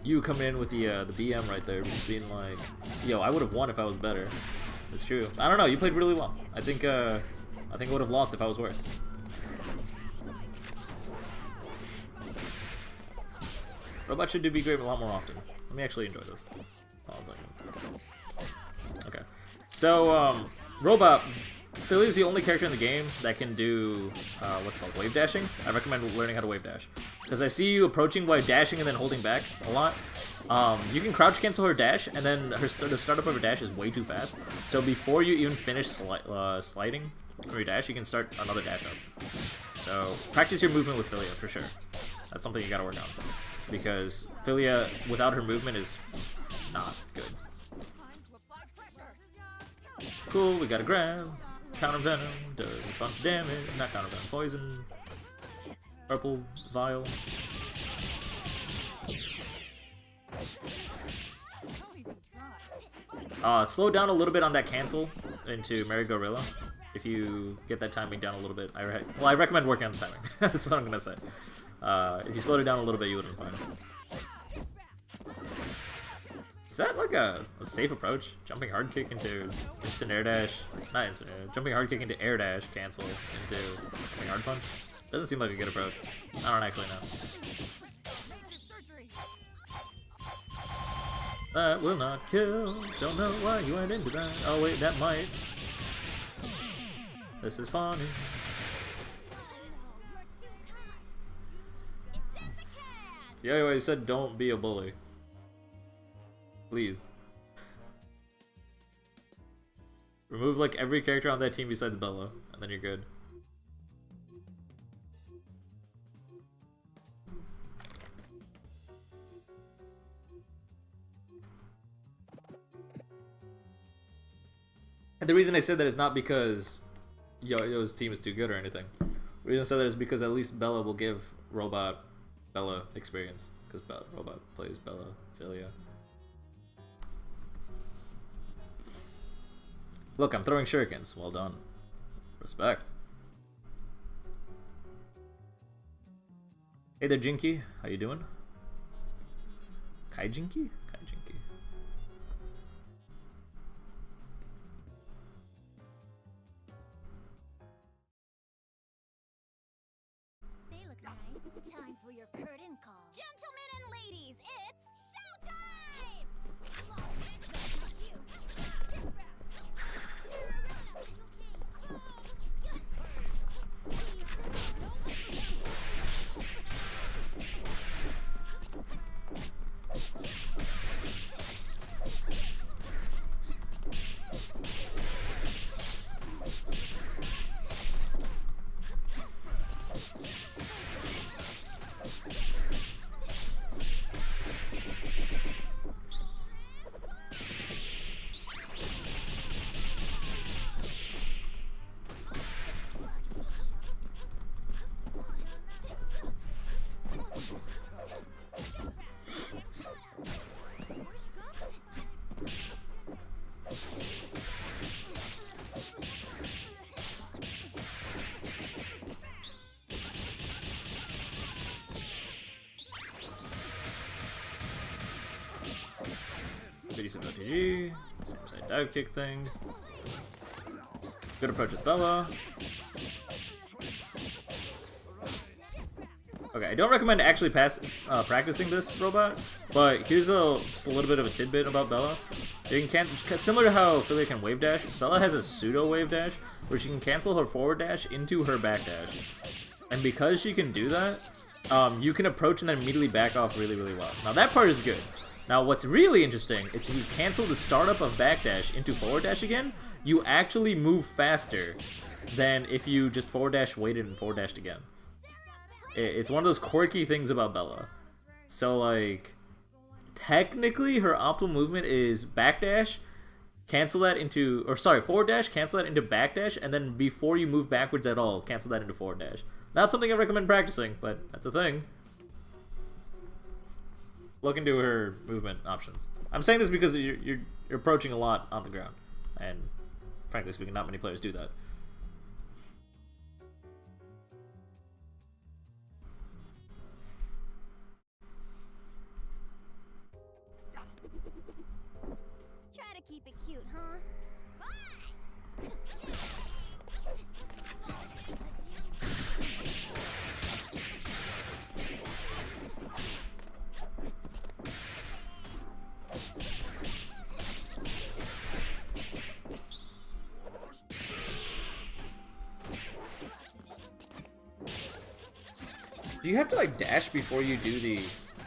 You come in with the BM right there, just being like, yo, I would have won if I was better. It's true. I don't know. You played really well. I think I would have lost if I was worse. Robot should do be great a lot more often. Let me actually enjoy this. Hold on a second. Okay. So, Robot, Philly is the only character in the game that can do, what's it called, wave dashing. I recommend learning how to wave dash. Because I see you approaching while dashing and then holding back a lot. You can crouch cancel her dash, and then the startup of her dash is way too fast. So before you even finish sliding from your dash, you can start another dash up. So practice your movement with Philia for sure. That's something you gotta work on. Because Philia, without her movement, is not good. Cool, we got a grab. Counter Venom does a bunch of damage. Not Counter Venom, Poison. Purple Vial. Slow down a little bit on that cancel into Mary Gorilla. If you get that timing down a little bit. I recommend working on the timing. That's what I'm going to say. If you slowed it down a little bit, you would have been fine. Is that like a safe approach? Jumping hard kick into instant air dash. Not instant air. Jumping hard kick into air dash, cancel into jumping hard punch. Doesn't seem like a good approach. I don't actually know. That will not kill. Don't know why you went into that. Oh wait, that might. This is funny. Yo, I said don't be a bully. Please. Remove like every character on that team besides Bella, and then you're good. And the reason I said that is not because Yo-Yo's team is too good or anything. The reason I said that is because at least Bella will give Robot Bella experience. Because Robot plays Bella, Philia. Look, I'm throwing shurikens. Well done. Respect. Hey there, Jinky. How you doing? Kai Jinky? Kai Jinky. They look nice. Time for your curtain call. Gentlemen and ladies, it's showtime! Decent RPG. Same side dive kick thing. Good approach with Bella. Okay, I don't recommend actually practicing this robot, but here's just a little bit of a tidbit about Bella. You can similar to how Philia can wave dash, Bella has a pseudo wave dash where she can cancel her forward dash into her back dash, and because she can do that, you can approach and then immediately back off really, really well. Now that part is good. Now what's really interesting is if you cancel the startup of backdash into forward dash again, you actually move faster than if you just forward dash waited and forward dashed again. It's one of those quirky things about Bella. So like, technically her optimal movement is backdash, cancel that into, or sorry, forward dash, cancel that into backdash, and then before you move backwards at all, cancel that into forward dash. Not something I recommend practicing, but that's a thing. Look into her movement options. I'm saying this because you're approaching a lot on the ground, and frankly speaking, not many players do that. Try to keep it cute, huh? Do you have to like dash before you do the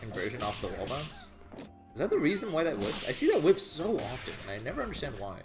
inversion off the wall bounce? Is that the reason why that whips? I see that whip so often, and I never understand why.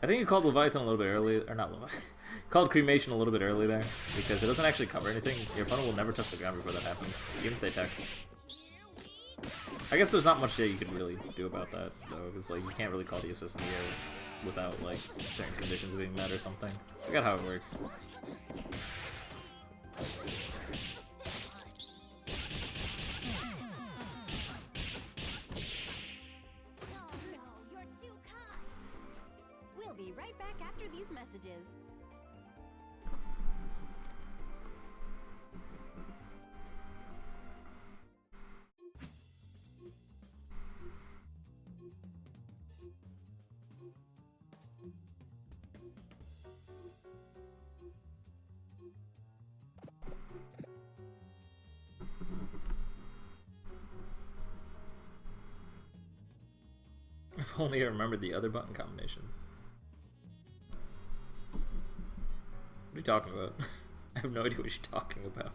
I think you called Leviathan a little bit early, or not Leviathan. Called Cremation a little bit early there, because it doesn't actually cover anything. Your opponent will never touch the ground before that happens, even if they tech. I guess there's not much that you can really do about that, though, because like you can't really call the assist in the air without like certain conditions being met or something. I forgot how it works. We'll be right back after these messages. If only I remembered the other button combinations. What are you talking about? I have no idea what you're talking about.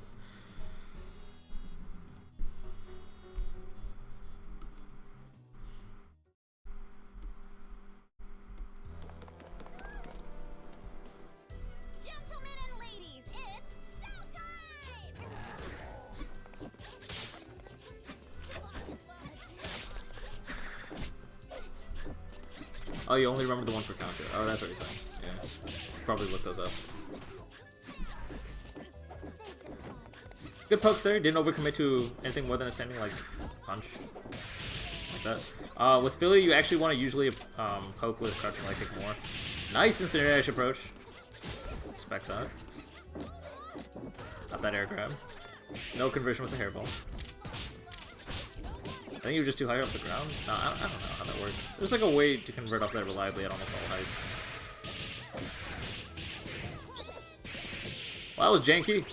Gentlemen and ladies, it's showtime! Oh, you only remember the one for counter. Oh, that's what you're saying. Yeah. Probably look those up. Good pokes there. Didn't overcommit to anything more than a standing like punch. Like that. With Philly, you actually want to usually poke with crouching like kick more. Nice instant air dash approach. Expect that. Not that air grab. No conversion with the hairball. I think you're just too high off the ground. No, I don't know how that works. There's like a way to convert off that reliably at almost all heights. Well, that was janky.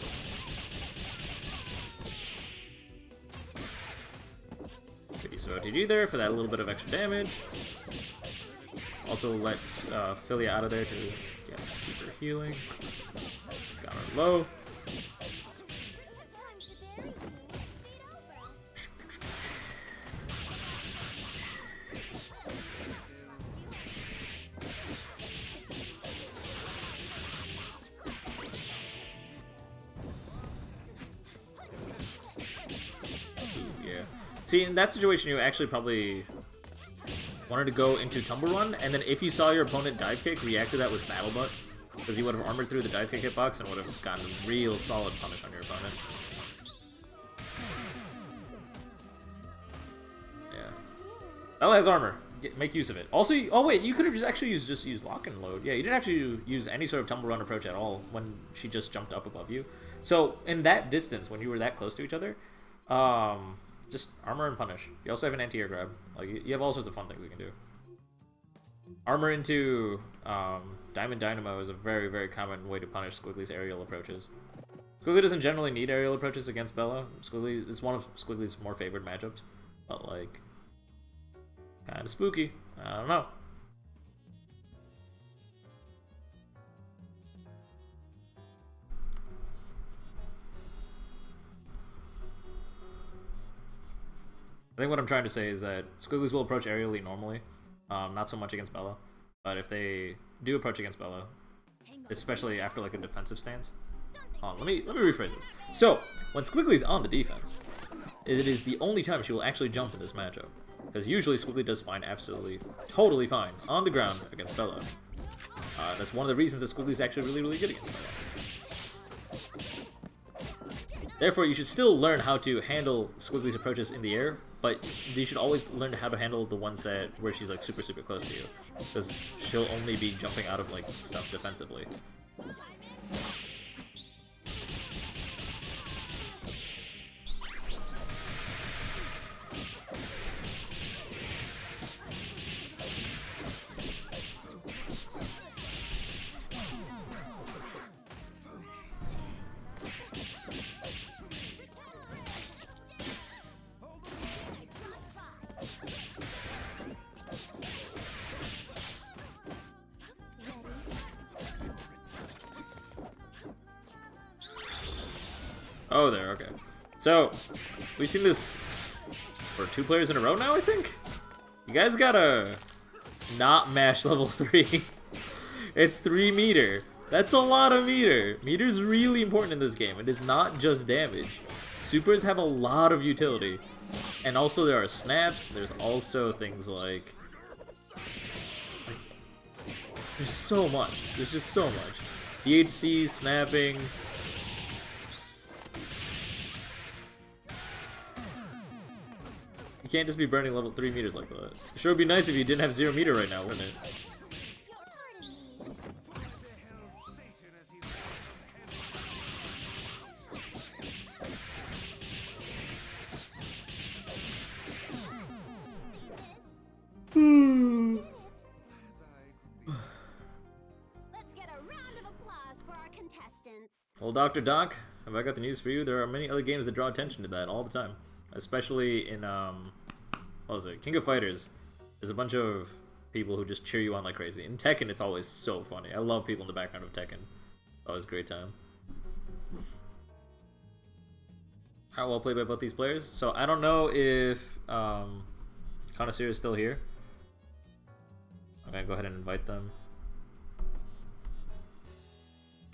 Pretty so OTG there for that little bit of extra damage. Also lets Philly out of there to get keep her healing. Got her low. See, in that situation, you actually probably wanted to go into Tumble Run, and then if you saw your opponent dive kick, react to that with Battle Butt, because you would have armored through the dive kick hitbox and would have gotten a real solid punish on your opponent. Yeah. Bella has armor. Make use of it. Also, oh wait, you could have just used lock and load. Yeah, you didn't actually use any sort of Tumble Run approach at all when she just jumped up above you. So, in that distance, when you were that close to each other, just armor and punish. You also have an anti-air grab. Like, you have all sorts of fun things you can do. Armor into Diamond Dynamo is a very, very common way to punish Squiggly's aerial approaches. Squiggly doesn't generally need aerial approaches against Bella. Squiggly is one of Squiggly's more favored matchups. But, like, kind of spooky. I don't know. I think what I'm trying to say is that Squigglies will approach aerially normally, not so much against Bella, but if they do approach against Bella, especially after like a defensive stance, let me rephrase this. So when Squiggly's on the defense, it is the only time she will actually jump in this matchup, because usually Squiggly does fine, absolutely, totally fine on the ground against Bella. That's one of the reasons that Squiggly's actually really, really good against Bella. Therefore, you should still learn how to handle Squiggly's approaches in the air, but you should always learn how to handle the ones where she's like super, super close to you, because she'll only be jumping out of like stuff defensively. Oh, there, okay. So, we've seen this for 2 players in a row now, I think? You guys gotta not mash level 3. It's 3 meter. That's a lot of meter. Meter's really important in this game. It is not just damage. Supers have a lot of utility. And also there are snaps. There's also things like... There's so much. There's just so much. DHC, snapping... You can't just be burning level 3 meters like that. It sure would be nice if you didn't have 0 meter right now, wouldn't it? Let's get a round of applause for our contestants. Well, Dr. Doc, have I got the news for you? There are many other games that draw attention to that all the time. Especially in, what was it? King of Fighters. There's a bunch of people who just cheer you on like crazy. In Tekken, it's always so funny. I love people in the background of Tekken. Always a great time. How well played by both these players. So I don't know if Connoisseur is still here. I'm gonna go ahead and invite them.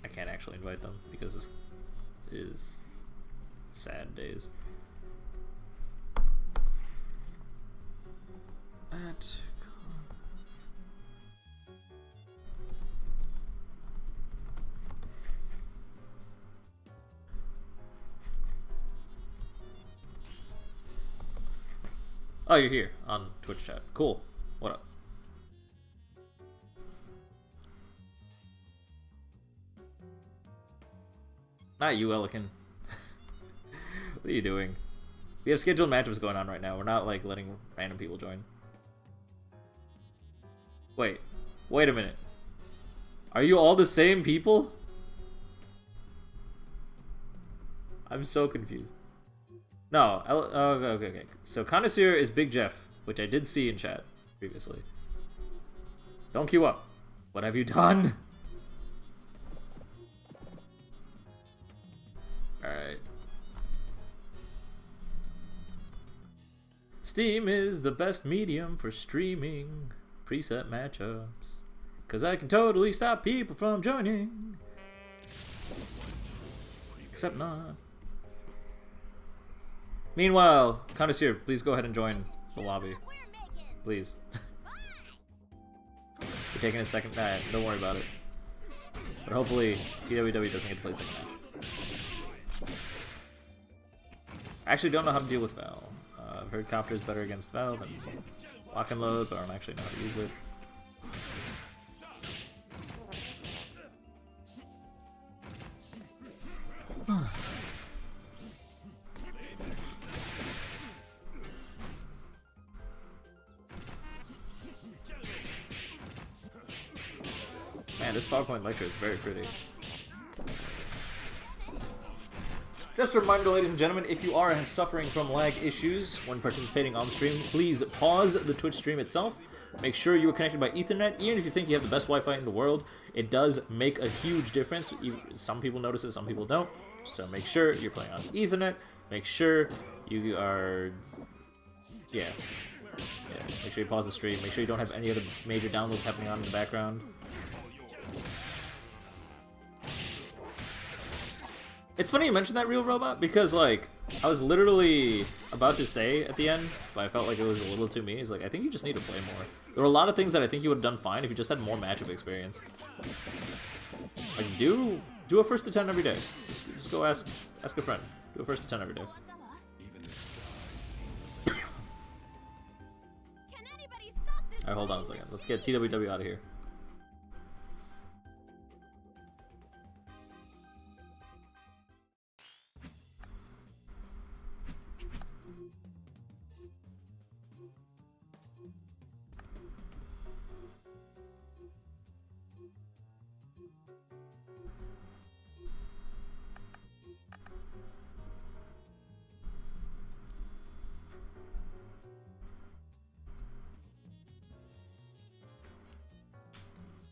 I can't actually invite them because this is sad days. Oh, you're here on Twitch chat. Cool. What up? Not you, Elikin. What are you doing? We have scheduled matchups going on right now. We're not, like, letting random people join. Wait a minute. Are you all the same people? I'm so confused. No, okay. So Connoisseur is Big Jeff, which I did see in chat previously. Don't queue up. What have you done? Alright. Steam is the best medium for streaming preset matchups. Cause I can totally stop people from joining. Except not. Meanwhile, Connoisseur, please go ahead and join the lobby. Please. You're taking a second. Nah, don't worry about it. But hopefully, TWW doesn't get to play second match. I actually don't know how to deal with Val. I've heard Copter is better against Val than Lock and Load, but I don't actually know how to use it. Man, this PowerPoint lecture is very pretty. Just a reminder, ladies and gentlemen, if you are suffering from lag issues when participating on the stream, please pause the Twitch stream itself. Make sure you are connected by Ethernet. Even if you think you have the best Wi-Fi in the world, it does make a huge difference. Some people notice it, some people don't. So make sure you're playing on Ethernet. Make sure you are... Yeah. Make sure you pause the stream. Make sure you don't have any other major downloads happening on in the background. It's funny you mentioned that, Real Robot, because, like, I was literally about to say at the end, but I felt like it was a little too me. It's like, I think you just need to play more. There were a lot of things that I think you would have done fine if you just had more matchup experience. Like, do a first to 10 every day. Just go ask a friend. Do a first to 10 every day. Alright, hold on a second. Let's get TWW out of here.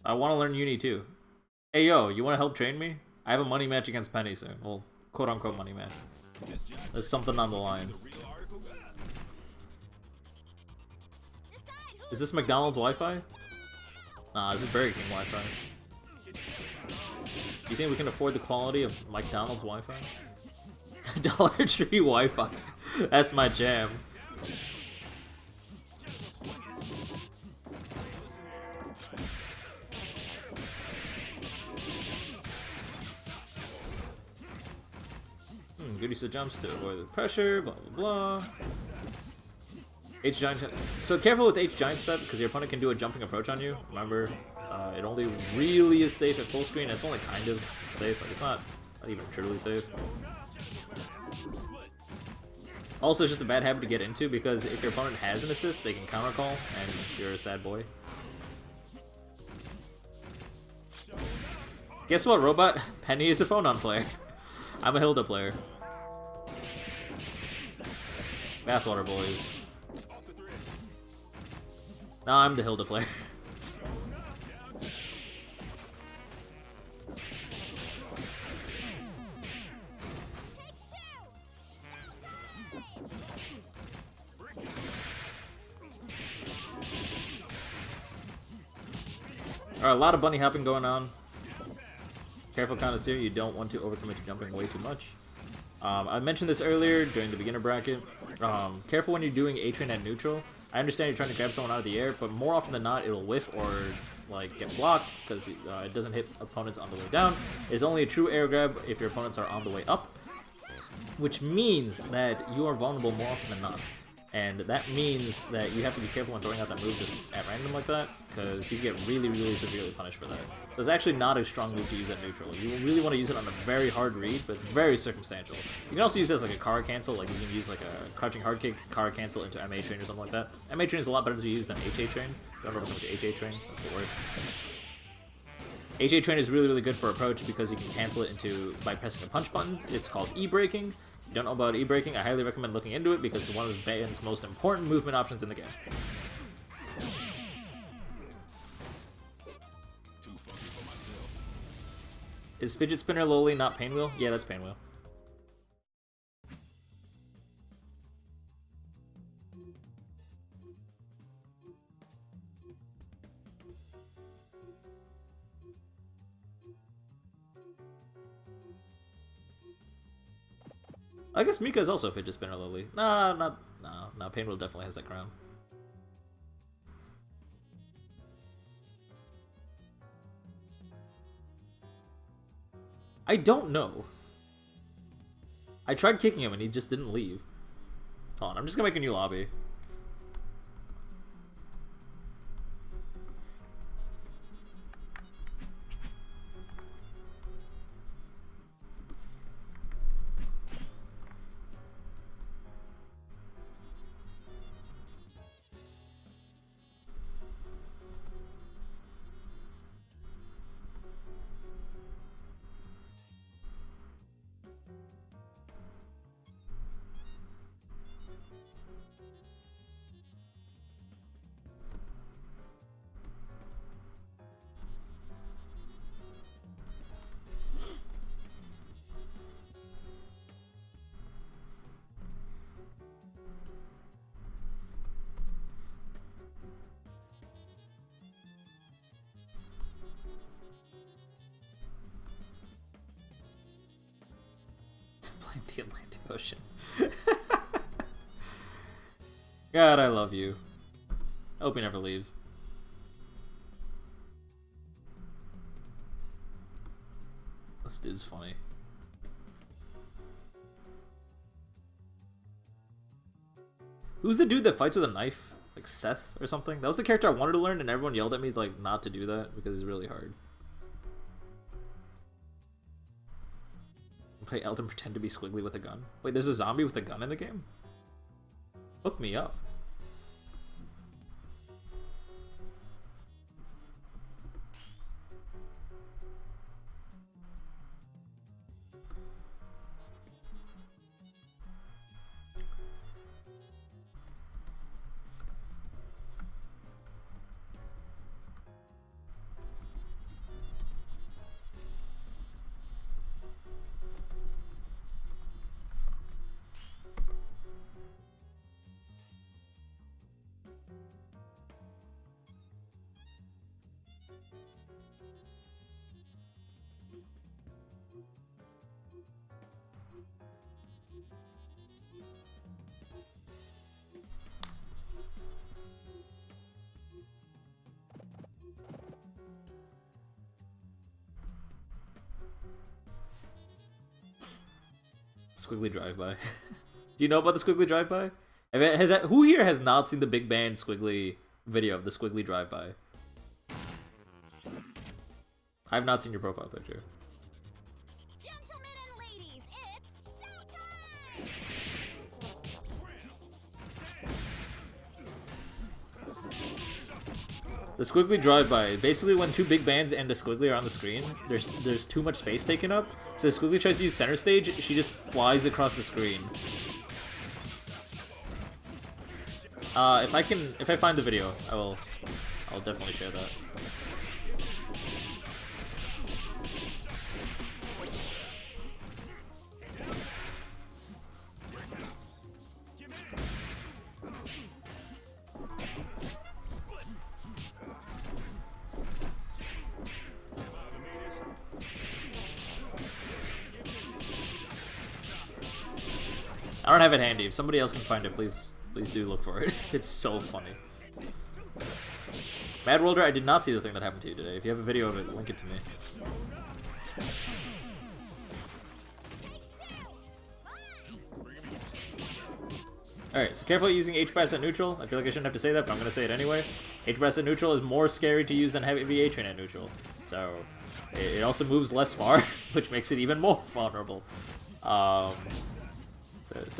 I want to learn Uni too. Hey yo, you want to help train me? I have a money match against Penny soon. Well, quote unquote money match. There's something on the line. Is this McDonald's Wi-Fi? Nah, this is Burger King Wi-Fi. Do you think we can afford the quality of McDonald's Wi-Fi? Dollar Tree Wi-Fi. That's my jam. Good use of jumps to avoid the pressure, blah blah blah. H-Giant. So careful with H-Giant step, because your opponent can do a jumping approach on you. Remember, it only really is safe at full screen. It's only kind of safe, but it's not even truly safe. Also, it's just a bad habit to get into, because if your opponent has an assist, they can counter call, and you're a sad boy. Guess what, Robot? Penny is a phone-on player. I'm a Hilda player. Bathwater boys. No, I'm the Hilda player. Alright, a lot of bunny hopping going on. Careful, Connoisseur, you don't want to overcommit to jumping way too much. I mentioned this earlier during the beginner bracket. Careful when you're doing A-Train at neutral. I understand you're trying to grab someone out of the air, but more often than not, it'll whiff or like get blocked because it doesn't hit opponents on the way down. It's only a true air grab if your opponents are on the way up, which means that you are vulnerable more often than not. And that means that you have to be careful when throwing out that move just at random like that, because you get really, really severely punished for that. So it's actually not a strong move to use at neutral. You really want to use it on a very hard read, but it's very circumstantial. You can also use it as like a car cancel, like you can use like a crouching hard kick, car cancel into MA train or something like that. MA train is a lot better to use than HA train. Don't ever come to HA train, that's the worst. HA train is really, really good for approach because you can cancel it into by pressing a punch button. It's called E-braking. If you don't know about E-braking, I highly recommend looking into it because it's one of the band's most important movement options in the game. Is Fidget Spinner lowly not Painwheel? Yeah, that's Painwheel. I guess Mika is also Fidget Spinner lowly. No, Painwheel definitely has that crown. I don't know. I tried kicking him and he just didn't leave. Hold on, I'm just gonna make a new lobby. The Atlantic Ocean. God, I love you. I hope he never leaves. This dude's funny. Who's the dude that fights with a knife? Like Seth or something? That was the character I wanted to learn and everyone yelled at me like not to do that because it's really hard. Play Elton pretend to be Squiggly with a gun. Wait, there's a zombie with a gun in the game? Hook me up. Squiggly drive-by. Do you know about the Squiggly drive-by? Who here has not seen the Big Band Squiggly video of the Squiggly drive-by? I've not seen your profile picture. Gentlemen and ladies, it's showtime! The Squiggly drive-by, basically when two big bands and a Squiggly are on the screen, there's too much space taken up, so the Squiggly tries to use center stage, she just flies across the screen. If I find the video, I'll definitely share that. I don't have it handy. If somebody else can find it, please do look for it. It's so funny. Mad Worlder, I did not see the thing that happened to you today. If you have a video of it, link it to me. Alright, so careful using H-Brass at neutral. I feel like I shouldn't have to say that, but I'm going to say it anyway. H-Brass at neutral is more scary to use than heavy A-Train at neutral. So, it also moves less far, which makes it even more vulnerable. So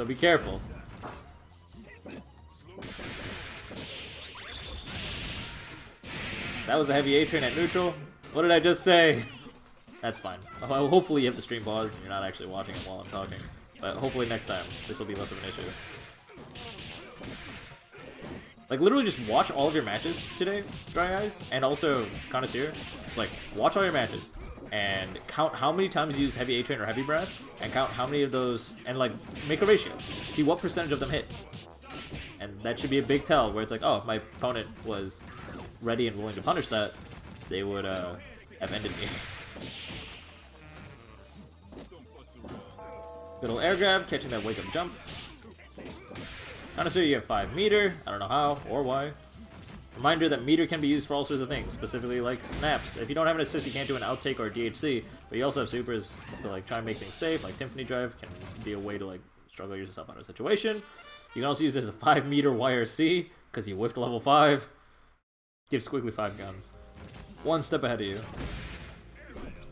be careful. That was a heavy A-Train at neutral. What did I just say? That's fine. Hopefully you have the stream paused and you're not actually watching it while I'm talking. But hopefully next time, this will be less of an issue. Like, literally just watch all of your matches today, Dry Eyes, and also Connoisseur. Just, like, watch all your matches, and count how many times you use heavy A-Train or heavy brass, and count how many of those, and, like, make a ratio. See what percentage of them hit. And that should be a big tell, where it's like, oh, if my opponent was ready and willing to punish that, they would, have ended me. Good old air grab, catching that wake-up jump. Honestly, you have 5 meter. I don't know how or why. Reminder that meter can be used for all sorts of things, specifically like snaps. If you don't have an assist, you can't do an outtake or a DHC, but you also have supers to like try and make things safe, like Timpani Drive can be a way to like struggle yourself out of a situation. You can also use it as a 5 meter YRC, because you whiffed level 5. Give Squiggly 5 guns. One step ahead of you.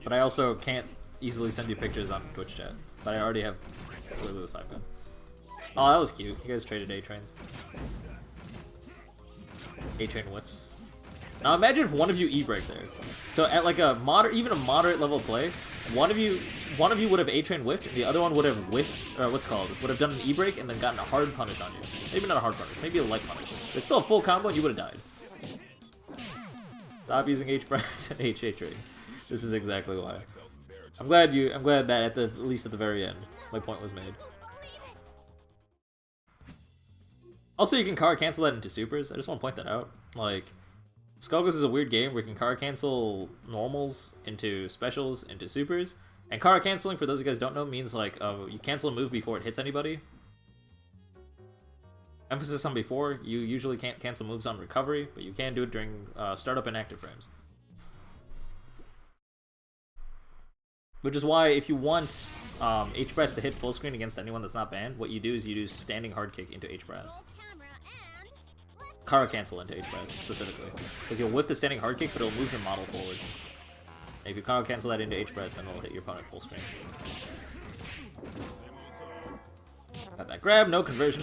But I also can't easily send you pictures on Twitch chat, but I already have Squiggly with 5 guns. Oh, that was cute. You guys traded A-Trains. A-Train whiffs. Now imagine if one of you E-break there. So at like a even a moderate level play, one of you would have A-Train whiffed, and the other one would have whiffed, or what's called, would have done an E-break and then gotten a hard punish on you. Maybe not a hard punish, maybe a light punish. But it's still a full combo and you would have died. Stop using H-Brass and H-A-Train. This is exactly why. I'm glad that at least at the very end, my point was made. Also, you can card cancel that into supers. I just want to point that out. Like, Skullgirls is a weird game where you can card cancel normals into specials into supers. And card canceling, for those of you guys who don't know, means like you cancel a move before it hits anybody. Emphasis on before. You usually can't cancel moves on recovery, but you can do it during startup and active frames. Which is why if you want H-Brass to hit full screen against anyone that's not banned, what you do is you do standing hard kick into H-Brass. Kara cancel into H-Brass, specifically. Because you'll whiff the standing hard kick, but it'll move your model forward. And if you Kara cancel that into H-Brass, then it'll hit your opponent full screen. Got that grab, no conversion.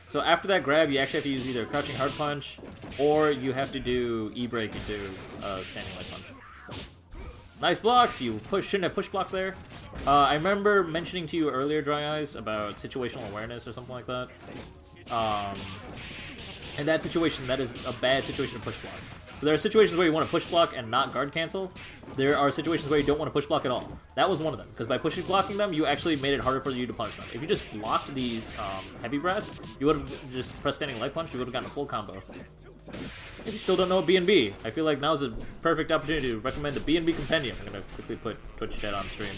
So after that grab, you actually have to use either Crouching Hard Punch, or you have to do E-Break into Standing Light Punch. Nice blocks! You shouldn't have push blocked there. I remember mentioning to you earlier, Dry Eyes, about situational awareness or something like that. In that situation, that is a bad situation to push block. So there are situations where you want to push block and not guard cancel. There are situations where you don't want to push block at all. That was one of them, because by blocking them, you actually made it harder for you to punish them. If you just blocked the heavy brass, you would have just pressed standing light punch, you would have gotten a full combo. If you still don't know B&B, I feel like now is a perfect opportunity to recommend the B&B Compendium. I'm going to quickly put Twitch chat on stream.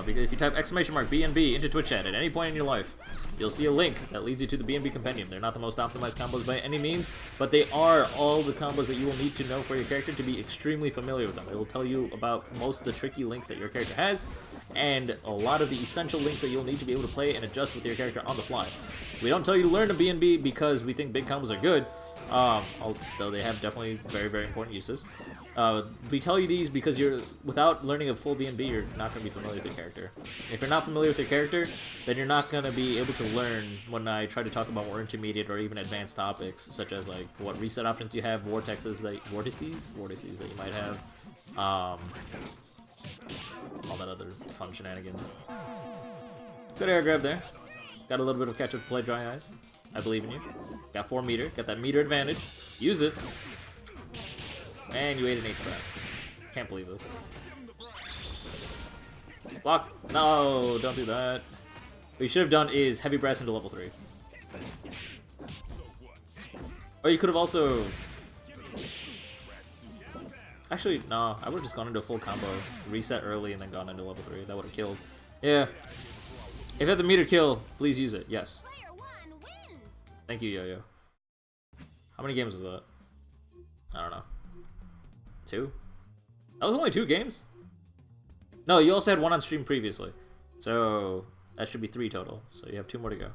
Because if you type !B&B into Twitch chat at any point in your life, you'll see a link that leads you to the B&B Compendium. They're not the most optimized combos by any means, but they are all the combos that you will need to know for your character to be extremely familiar with them. It will tell you about most of the tricky links that your character has, and a lot of the essential links that you'll need to be able to play and adjust with your character on the fly. We don't tell you to learn a B&B because we think big combos are good, though they have definitely very, very important uses. We tell you these because without learning a full B&B, you're not going to be familiar with your character. If you're not familiar with your character, then you're not going to be able to learn when I try to talk about more intermediate or even advanced topics, such as like what reset options you have, vortices that you might have, all that other fun shenanigans. Good air grab there. Got a little bit of catch-up to play, Dry Eyes. I believe in you. Got 4 meter. Got that meter advantage. Use it. And you ate an H-Brass. Can't believe this. Block. No, don't do that. What you should have done is heavy brass into level 3. Or you could have also... Actually, no. I would have just gone into a full combo. Reset early and then gone into level 3. That would have killed. Yeah. If you have the meter kill, please use it. Yes. Thank you, Yo-Yo. How many games was that? I don't know. 2? That was only 2 games? No, you also had 1 on stream previously. So, That should be 3 total, so you have 2 more to go.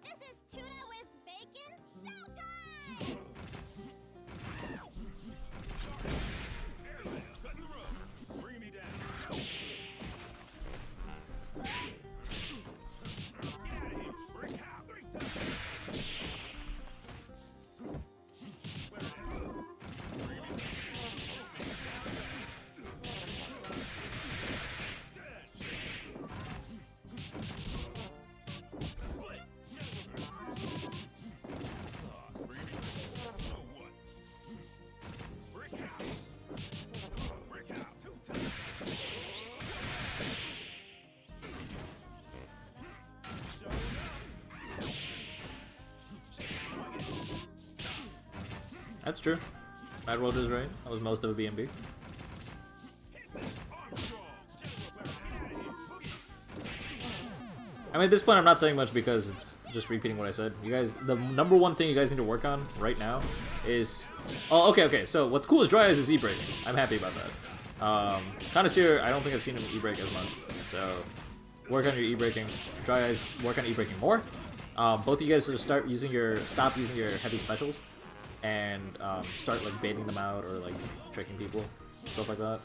This is tuna with bacon. Showtime! Bring me down. Get out of here. Break out 3 times. Where it at? Bring me That's true. Mad World is right. That was most of a BNB. I mean, at this point, I'm not saying much because it's just repeating what I said. You guys, the number one thing you guys need to work on right now is... Oh, okay. So what's cool is Dry Eyes is E-breaking. I'm happy about that. Connoisseur, I don't think I've seen him E-break as much. So work on your E-breaking. Dry Eyes, work on E-breaking more. Both of you guys should stop using your heavy specials and start like baiting them out or like tricking people, stuff like that.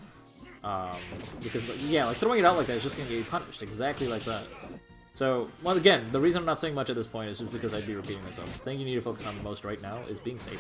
Because yeah, like throwing it out like that is just gonna get you punished exactly like that. So, well, again, the reason I'm not saying much at this point is just because I'd be repeating myself. The thing you need to focus on the most right now is being safer.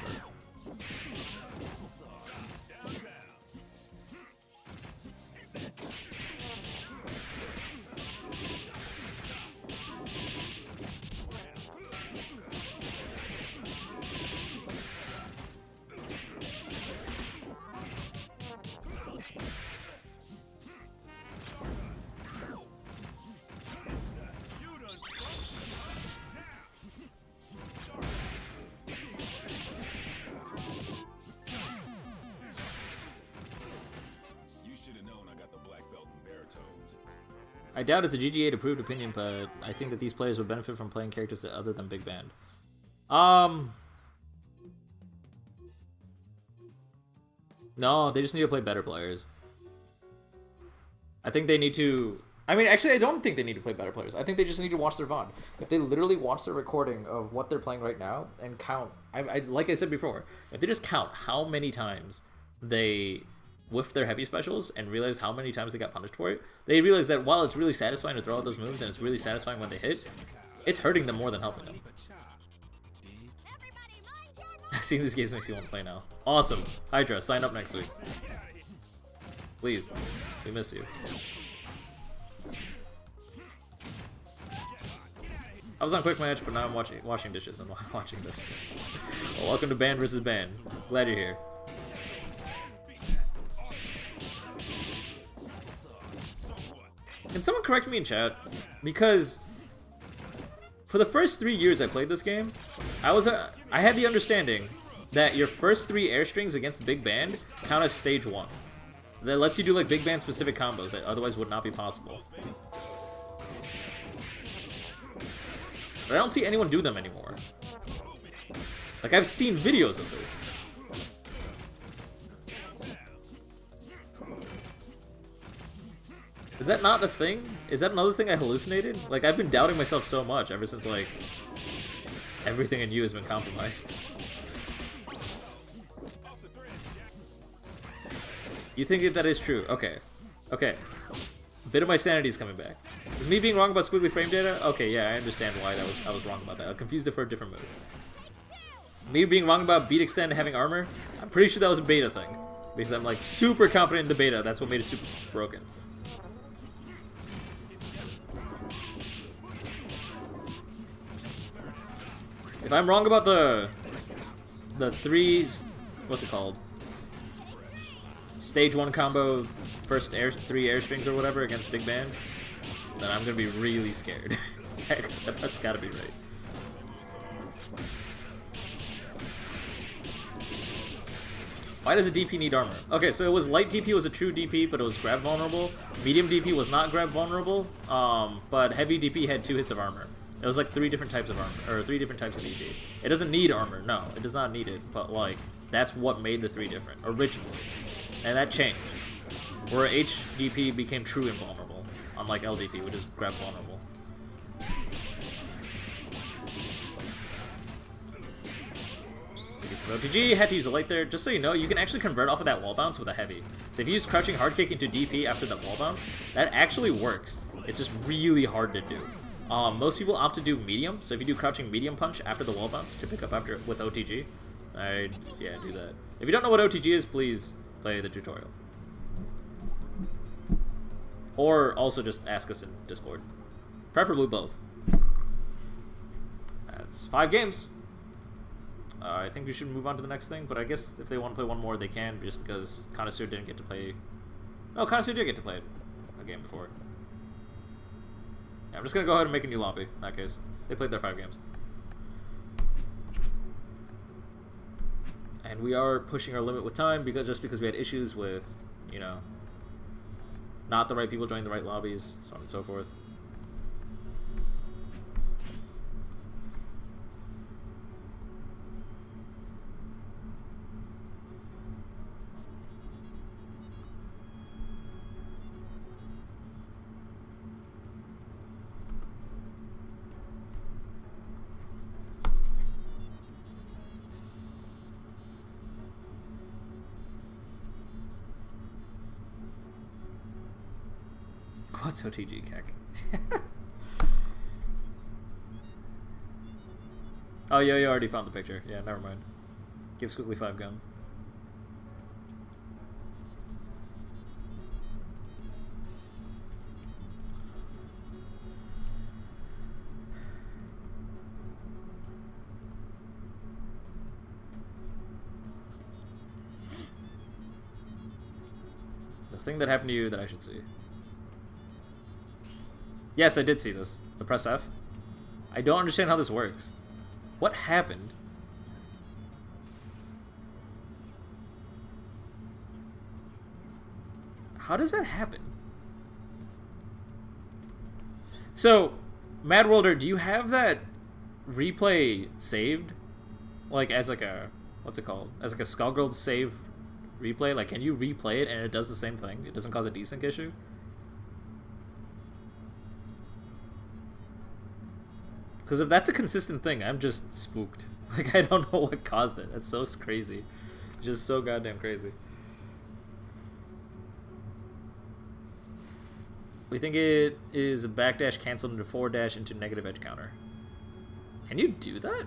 I doubt it's a GG8 approved opinion, but I think that these players would benefit from playing characters other than Big Band. No, they just need to play better players. I think they need to... I mean, actually, I don't think they need to play better players. I think they just need to watch their VOD. If they literally watch their recording of what they're playing right now and count... like I said before, if they just count how many times they whiffed their heavy specials and realize how many times they got punished for it, they realize that while it's really satisfying to throw out those moves and it's really satisfying when they hit, it's hurting them more than helping them. Seeing these games makes you want to play now. Awesome. Hydra, sign up next week. Please. We miss you. I was on Quick Match, but now I'm washing dishes and watching this. Well, welcome to Band vs. Band. Glad you're here. Can someone correct me in chat? Because for the first 3 years I played this game, I had the understanding that your first 3 airstrings against the Big Band count as stage 1. That lets you do like Big Band specific combos that otherwise would not be possible. But I don't see anyone do them anymore. Like, I've seen videos of this. Is that not a thing? Is that another thing I hallucinated? Like, I've been doubting myself so much ever since, like, everything in you has been compromised. You think that is true? Okay. Okay. A bit of my sanity is coming back. Is me being wrong about squiggly frame data? Okay, yeah, I understand why I was wrong about that. I confused it for a different move. Me being wrong about beat extend having armor? I'm pretty sure that was a beta thing. Because I'm, like, super confident in the beta. That's what made it super broken. If I'm wrong about the 3, what's it called? Stage 1 combo, first 3 airstrings or whatever against Big Band, then I'm gonna be really scared. That's gotta be right. Why does a DP need armor? Okay, so it was light DP was a true DP, but it was grab vulnerable. Medium DP was not grab vulnerable, but heavy DP had 2 hits of armor. It was like 3 different types of armor, or 3 different types of DP. It doesn't need armor, no, it does not need it, but like, that's what made the 3 different, originally. And that changed. Where HDP became true invulnerable, unlike LDP, which is grab vulnerable. OTG had to use a light there. Just so you know, you can actually convert off of that wall bounce with a heavy. So if you use crouching hard kick into DP after that wall bounce, that actually works. It's just really hard to do. Most people opt to do medium. So if you do crouching medium punch after the wall bounce to pick up after with OTG, yeah, do that. If you don't know what OTG is, please play the tutorial. Or also just ask us in Discord. Preferably both. That's 5 games. I think we should move on to the next thing, but I guess if they want to play one more, they can, just because Connoisseur didn't get to play... No, Connoisseur did get to play a game before. Yeah, I'm just going to go ahead and make a new lobby, in that case. They played their 5 games. And we are pushing our limit with time, just because we had issues with, you know, not the right people joining the right lobbies, so on and so forth. What's OTG Kek? Oh, you already found the picture. Yeah, never mind. Give Squiggly 5 guns. The thing that happened to you that I should see. Yes, I did see this. The press F. I don't understand how this works. What happened? How does that happen? So, Mad Worlder, do you have that replay saved? Like, as like a... What's it called? As like a Skullgirls save replay? Like, can you replay it and it does the same thing? It doesn't cause a desync issue? Because if that's a consistent thing, I'm just spooked. Like, I don't know what caused it. That's so crazy. Just so goddamn crazy. We think it is a backdash canceled into forward dash into negative edge counter. Can you do that?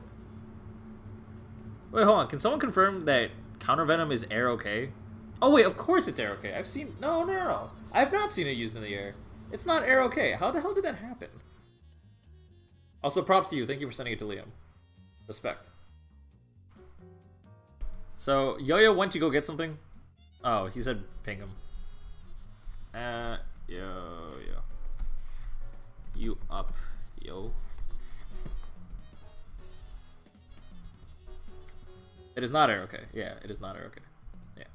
Wait, hold on. Can someone confirm that counter venom is air okay? Oh wait, of course it's air okay. I've seen... No. I've not seen it used in the air. It's not air okay. How the hell did that happen? Also, props to you. Thank you for sending it to Liam. Respect. So, Yo-Yo went to go get something. Oh, he said ping him. Yo-Yo. You up, yo. It is not air okay. Yeah, it is not air okay. Yeah.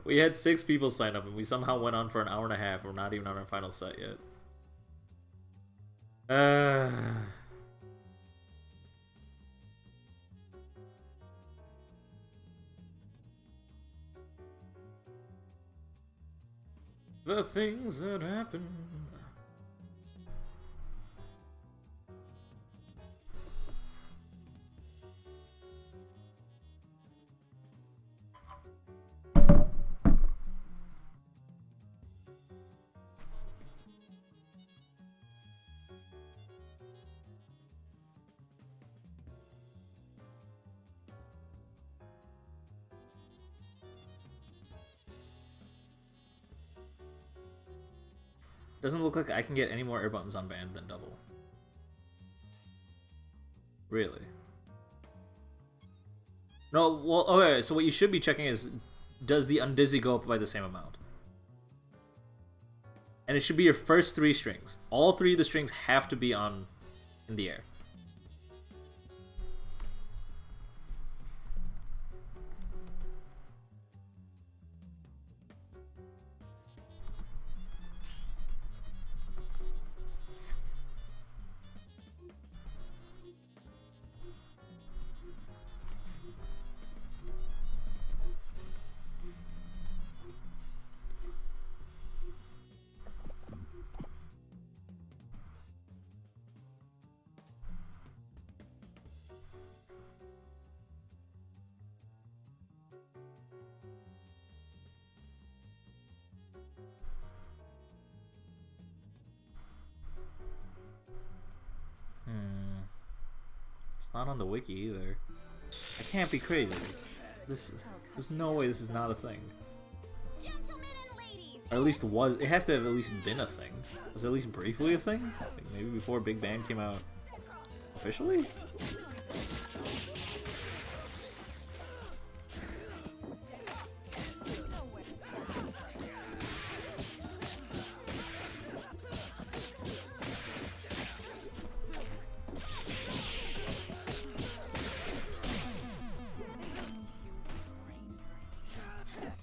We had 6 people sign up, and we somehow went on for an hour and a half. We're not even on our final set yet. The things that happen. Doesn't look like I can get any more air buttons on band than double. Really? No, well, okay, so what you should be checking is, does the undizzy go up by the same amount? And it should be your first 3 strings. All 3 of the strings have to be on in the air. It's not on the wiki either. I can't be crazy. There's no way this is not a thing. Gentlemen and ladies, Or at least was. It has to have at least been a thing. Was it at least briefly a thing? Like maybe before Big Bang came out officially?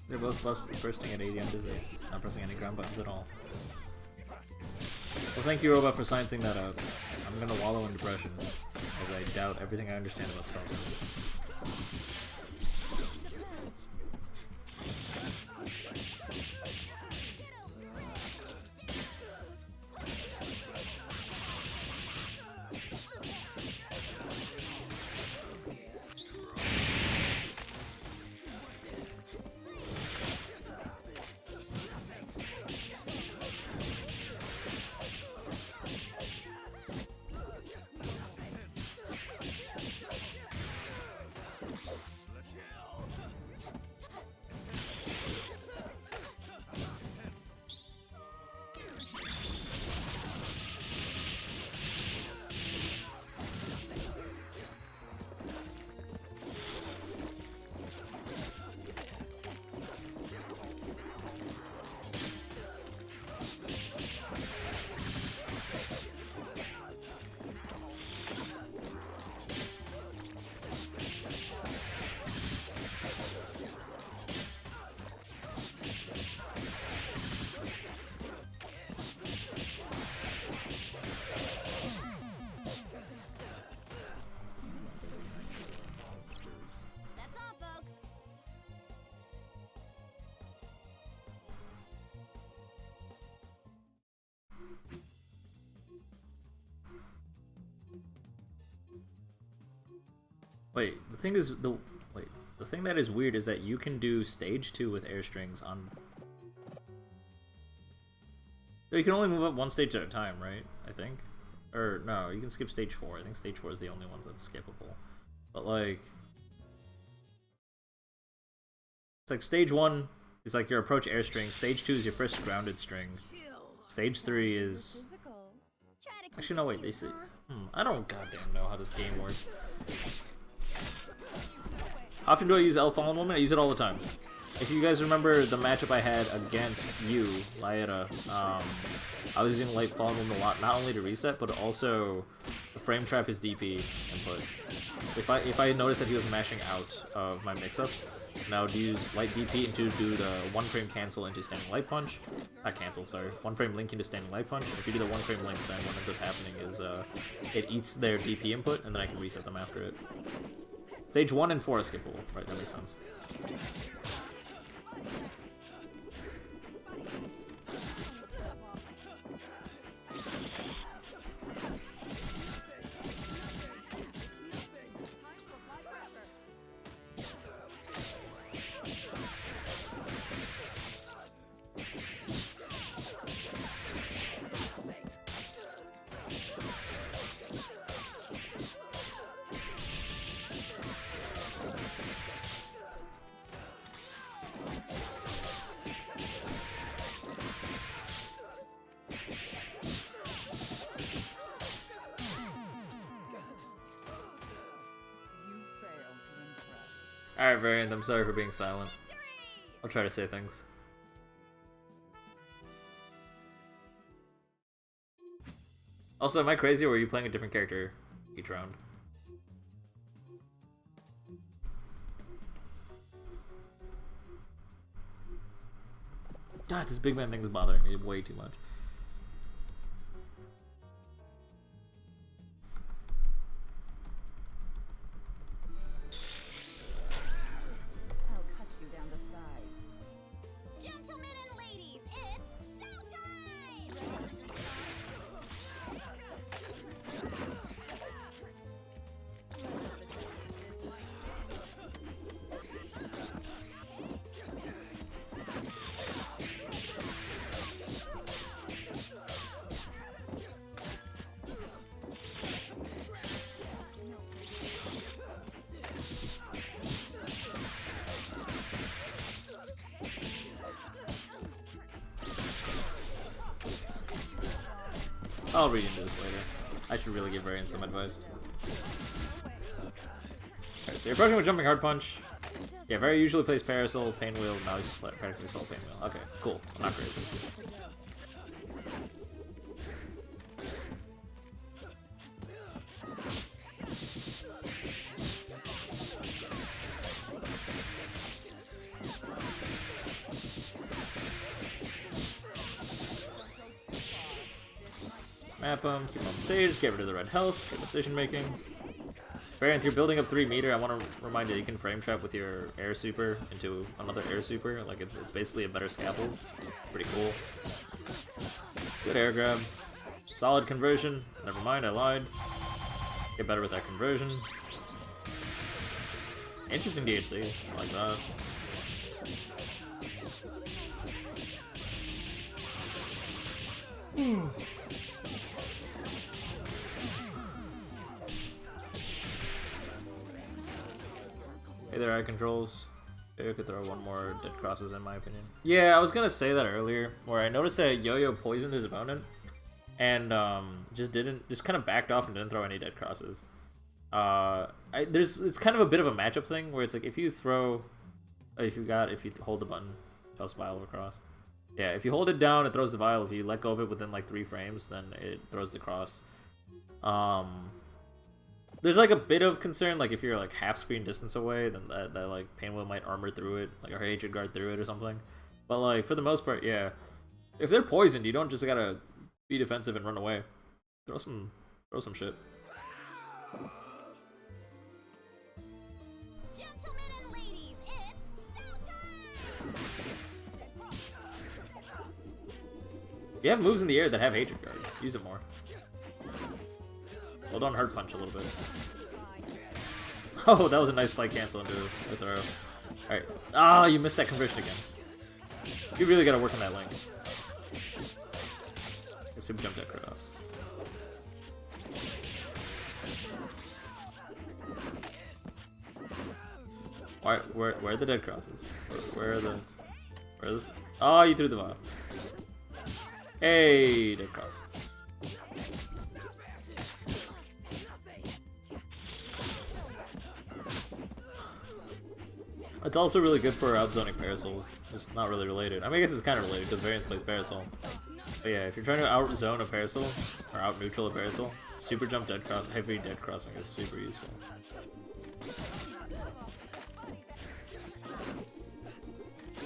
They're both bursting at 80 on Dizzy, not pressing any ground buttons at all. Well, thank you, Robot, for sciencing that out. I'm gonna wallow in depression, as I doubt everything I understand about Skullgirls. that's all, folks. Wait, the thing that is weird is that you can do stage 2 with air strings on. So you can only move up 1 stage at a time, right? I think. Or no, you can skip stage 4. I think stage 4 is the only one that's skippable. But like, it's like stage 1 is like your approach air string. Stage 2 is your first grounded string. Stage 3 is. Try to keep Actually, no, wait. it They cute, say. huh? I don't goddamn know how this game works. How often do I use L Fallen Woman? I use it all the time. If you guys remember the matchup I had against you, Laeta, I was using Light Fallen Woman a lot, not only to reset, but also to frame trap his DP input. If I noticed that he was mashing out of my mix-ups, then I would use Light DP to do the 1-frame cancel into Standing Light Punch. Not cancel, sorry. 1-frame link into Standing Light Punch. If you do the 1-frame link, then what ends up happening is it eats their DP input, and then I can reset them after it. Stage 1 and 4 are skippable. Right, that makes sense. Alright, Variant, I'm sorry for being silent. I'll try to say things. Also, am I crazy or are you playing a different character each round? God, this big man thing is bothering me way too much. I'll cut you down to size. Gentlemen and ladies, it's showtime! I'll read into this later. I should really give Varian some advice. Alright, so you're approaching with Jumping Hard Punch. Yeah, Very usually plays Parasol, Painwheel, now he's practicing Soul Painwheel. Okay, cool. I'm not crazy. Snap him, keep him on stage, get rid of the red health, good decision making. Variant, you're building up 3 meter. I want to remind you, you can frame trap with your air super into another air super. Like, it's basically a better scaffolds. Pretty cool. Good air grab. Solid conversion. Never mind, I lied. Get better with that conversion. Interesting DHC. I like that. Hey there, eye controls. Maybe I could throw one more dead crosses in my opinion. Yeah, I was gonna say that earlier, where I noticed that Yo-Yo poisoned his opponent, and just kind of backed off and didn't throw any dead crosses. It's kind of a bit of a matchup thing where it's like if you hold the button, toss vial across. Yeah, if you hold it down, it throws the vial. If you let go of it within like 3 frames, then it throws the cross. There's like a bit of concern, like if you're like half screen distance away, then that like Painwheel might armor through it, like or Hatred Guard through it or something. But like for the most part, yeah. If they're poisoned, you don't just gotta be defensive and run away. Throw some shit. Gentlemen and ladies, it's showtime! If you have moves in the air that have Hatred Guard, use it more. Hold on, hard punch a little bit. Oh, that was a nice flight cancel into the throw. Alright. Ah, you missed that conversion again. You really gotta work on that link. Super jump that cross. Where are the dead crosses? Where are the... Oh, you threw the vial. Hey, dead cross. It's also really good for outzoning Parasols. It's not really related. I mean, I guess it's kind of related because Variant plays Parasol. But yeah, if you're trying to outzone a Parasol, or out-neutral a Parasol, super jump dead cross, heavy dead crossing is super useful.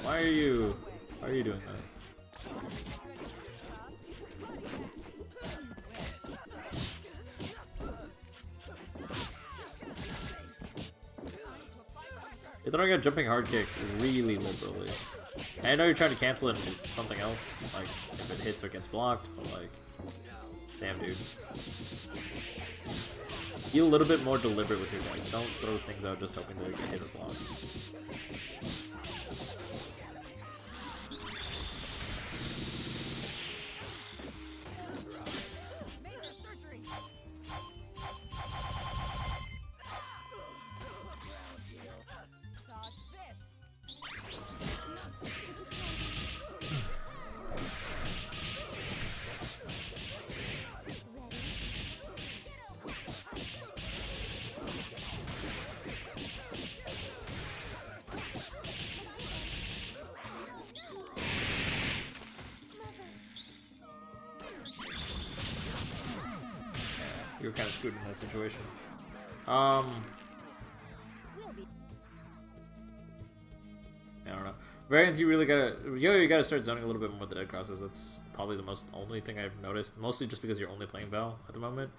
Why are you doing that? You're throwing a jumping hard kick really liberally. And I know you're trying to cancel it into something else, like if it hits or gets blocked, but like, damn dude. Be a little bit more deliberate with your dice. Don't throw things out just hoping to get hit or blocked. you're kind of screwed in that situation. We'll be I don't know. Variant, you really gotta, you gotta start zoning a little bit more with the dead crosses. That's probably the only thing I've noticed. Mostly just because you're only playing Val at the moment.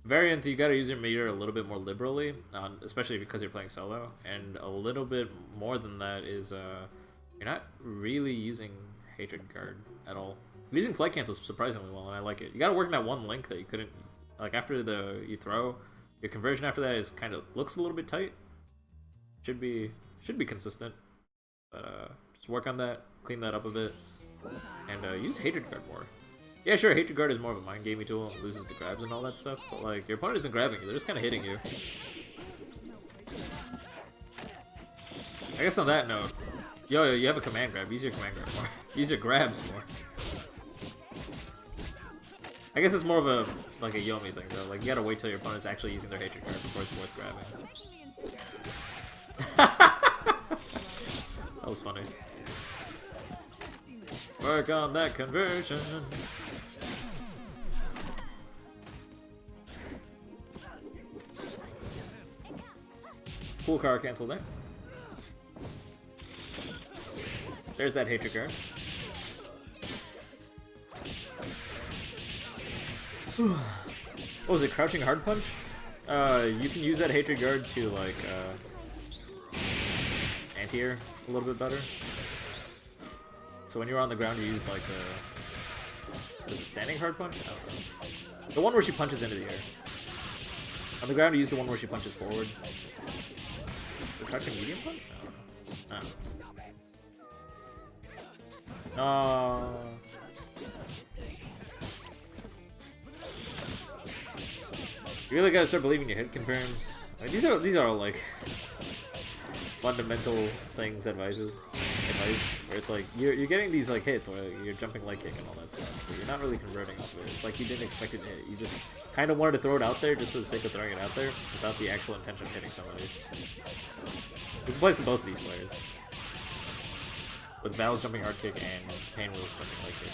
Variant, you gotta use your meter a little bit more liberally, especially because you're playing solo. And a little bit more than that is, you're not really using Hatred Guard at all. You're using Flight Cancel surprisingly well, and I like it. You gotta work in that one link that you couldn't, like after you throw, your conversion after that is kind of, looks a little bit tight. Should be consistent. But, just work on that, clean that up a bit, and use Hatred Guard more. Yeah, sure, Hatred Guard is more of a mind gamey tool, it loses the grabs and all that stuff, but like, your opponent isn't grabbing you, they're just kind of hitting you. I guess on that note, yo, you have a command grab, use your command grab more. Use your grabs more. I guess it's more of a, like a Yomi thing though, like you gotta wait till your opponent's actually using their Hatred Guard before it's worth grabbing. That was funny. Work on that conversion. Cool car cancel there. There's that Hatred Guard. What was it? Crouching hard punch? You can use that Hatred Guard to like anti-air a little bit better. So when you're on the ground, you use like is it standing hard punch? I don't know. The one where she punches into the air. On the ground, you use the one where she punches forward. Is it crouching medium punch? I don't know. You really gotta start believing your hit confirms. I mean, these are all like fundamental things, advice, where it's like you're getting these like hits where you're jumping leg kick and all that stuff, but you're not really converting off of it. It's like you didn't expect it to hit. You just kind of wanted to throw it out there just for the sake of throwing it out there without the actual intention of hitting somebody. This applies to both of these players. With Val's jumping hard kick and Painwheel's jumping leg kick.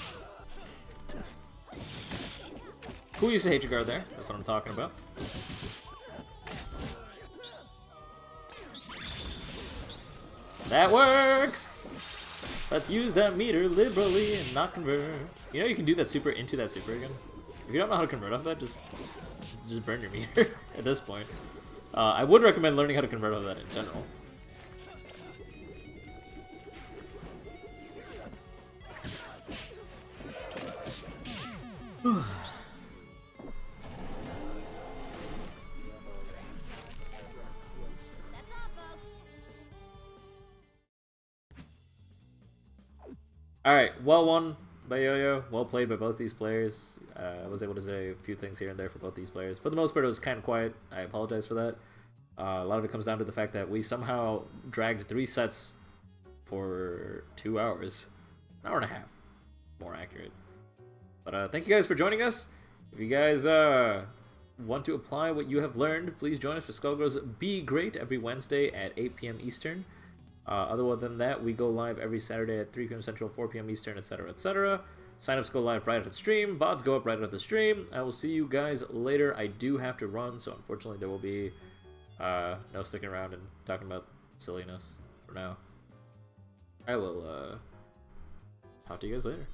Cool use of Hatred Guard there. That's what I'm talking about. That works! Let's use that meter liberally and not convert. You know you can do that super into that super again? If you don't know how to convert off that, just burn your meter at this point. I would recommend learning how to convert off that in general. Alright, well won by Yo-Yo, well played by both these players. I was able to say a few things here and there for both these players. For the most part, it was kind of quiet. I apologize for that. A lot of it comes down to the fact that we somehow dragged 3 sets for 2 hours. An hour and a half, more accurate. But thank you guys for joining us. If you guys want to apply what you have learned, please join us for Skullgirls Be Great every Wednesday at 8 p.m. Eastern. Other than that, we go live every Saturday at 3 p.m. Central, 4 p.m. Eastern, etc., etc. Sign-ups go live right after the stream. VODs go up right after the stream. I will see you guys later. I do have to run, so unfortunately there will be no sticking around and talking about silliness for now. I will talk to you guys later.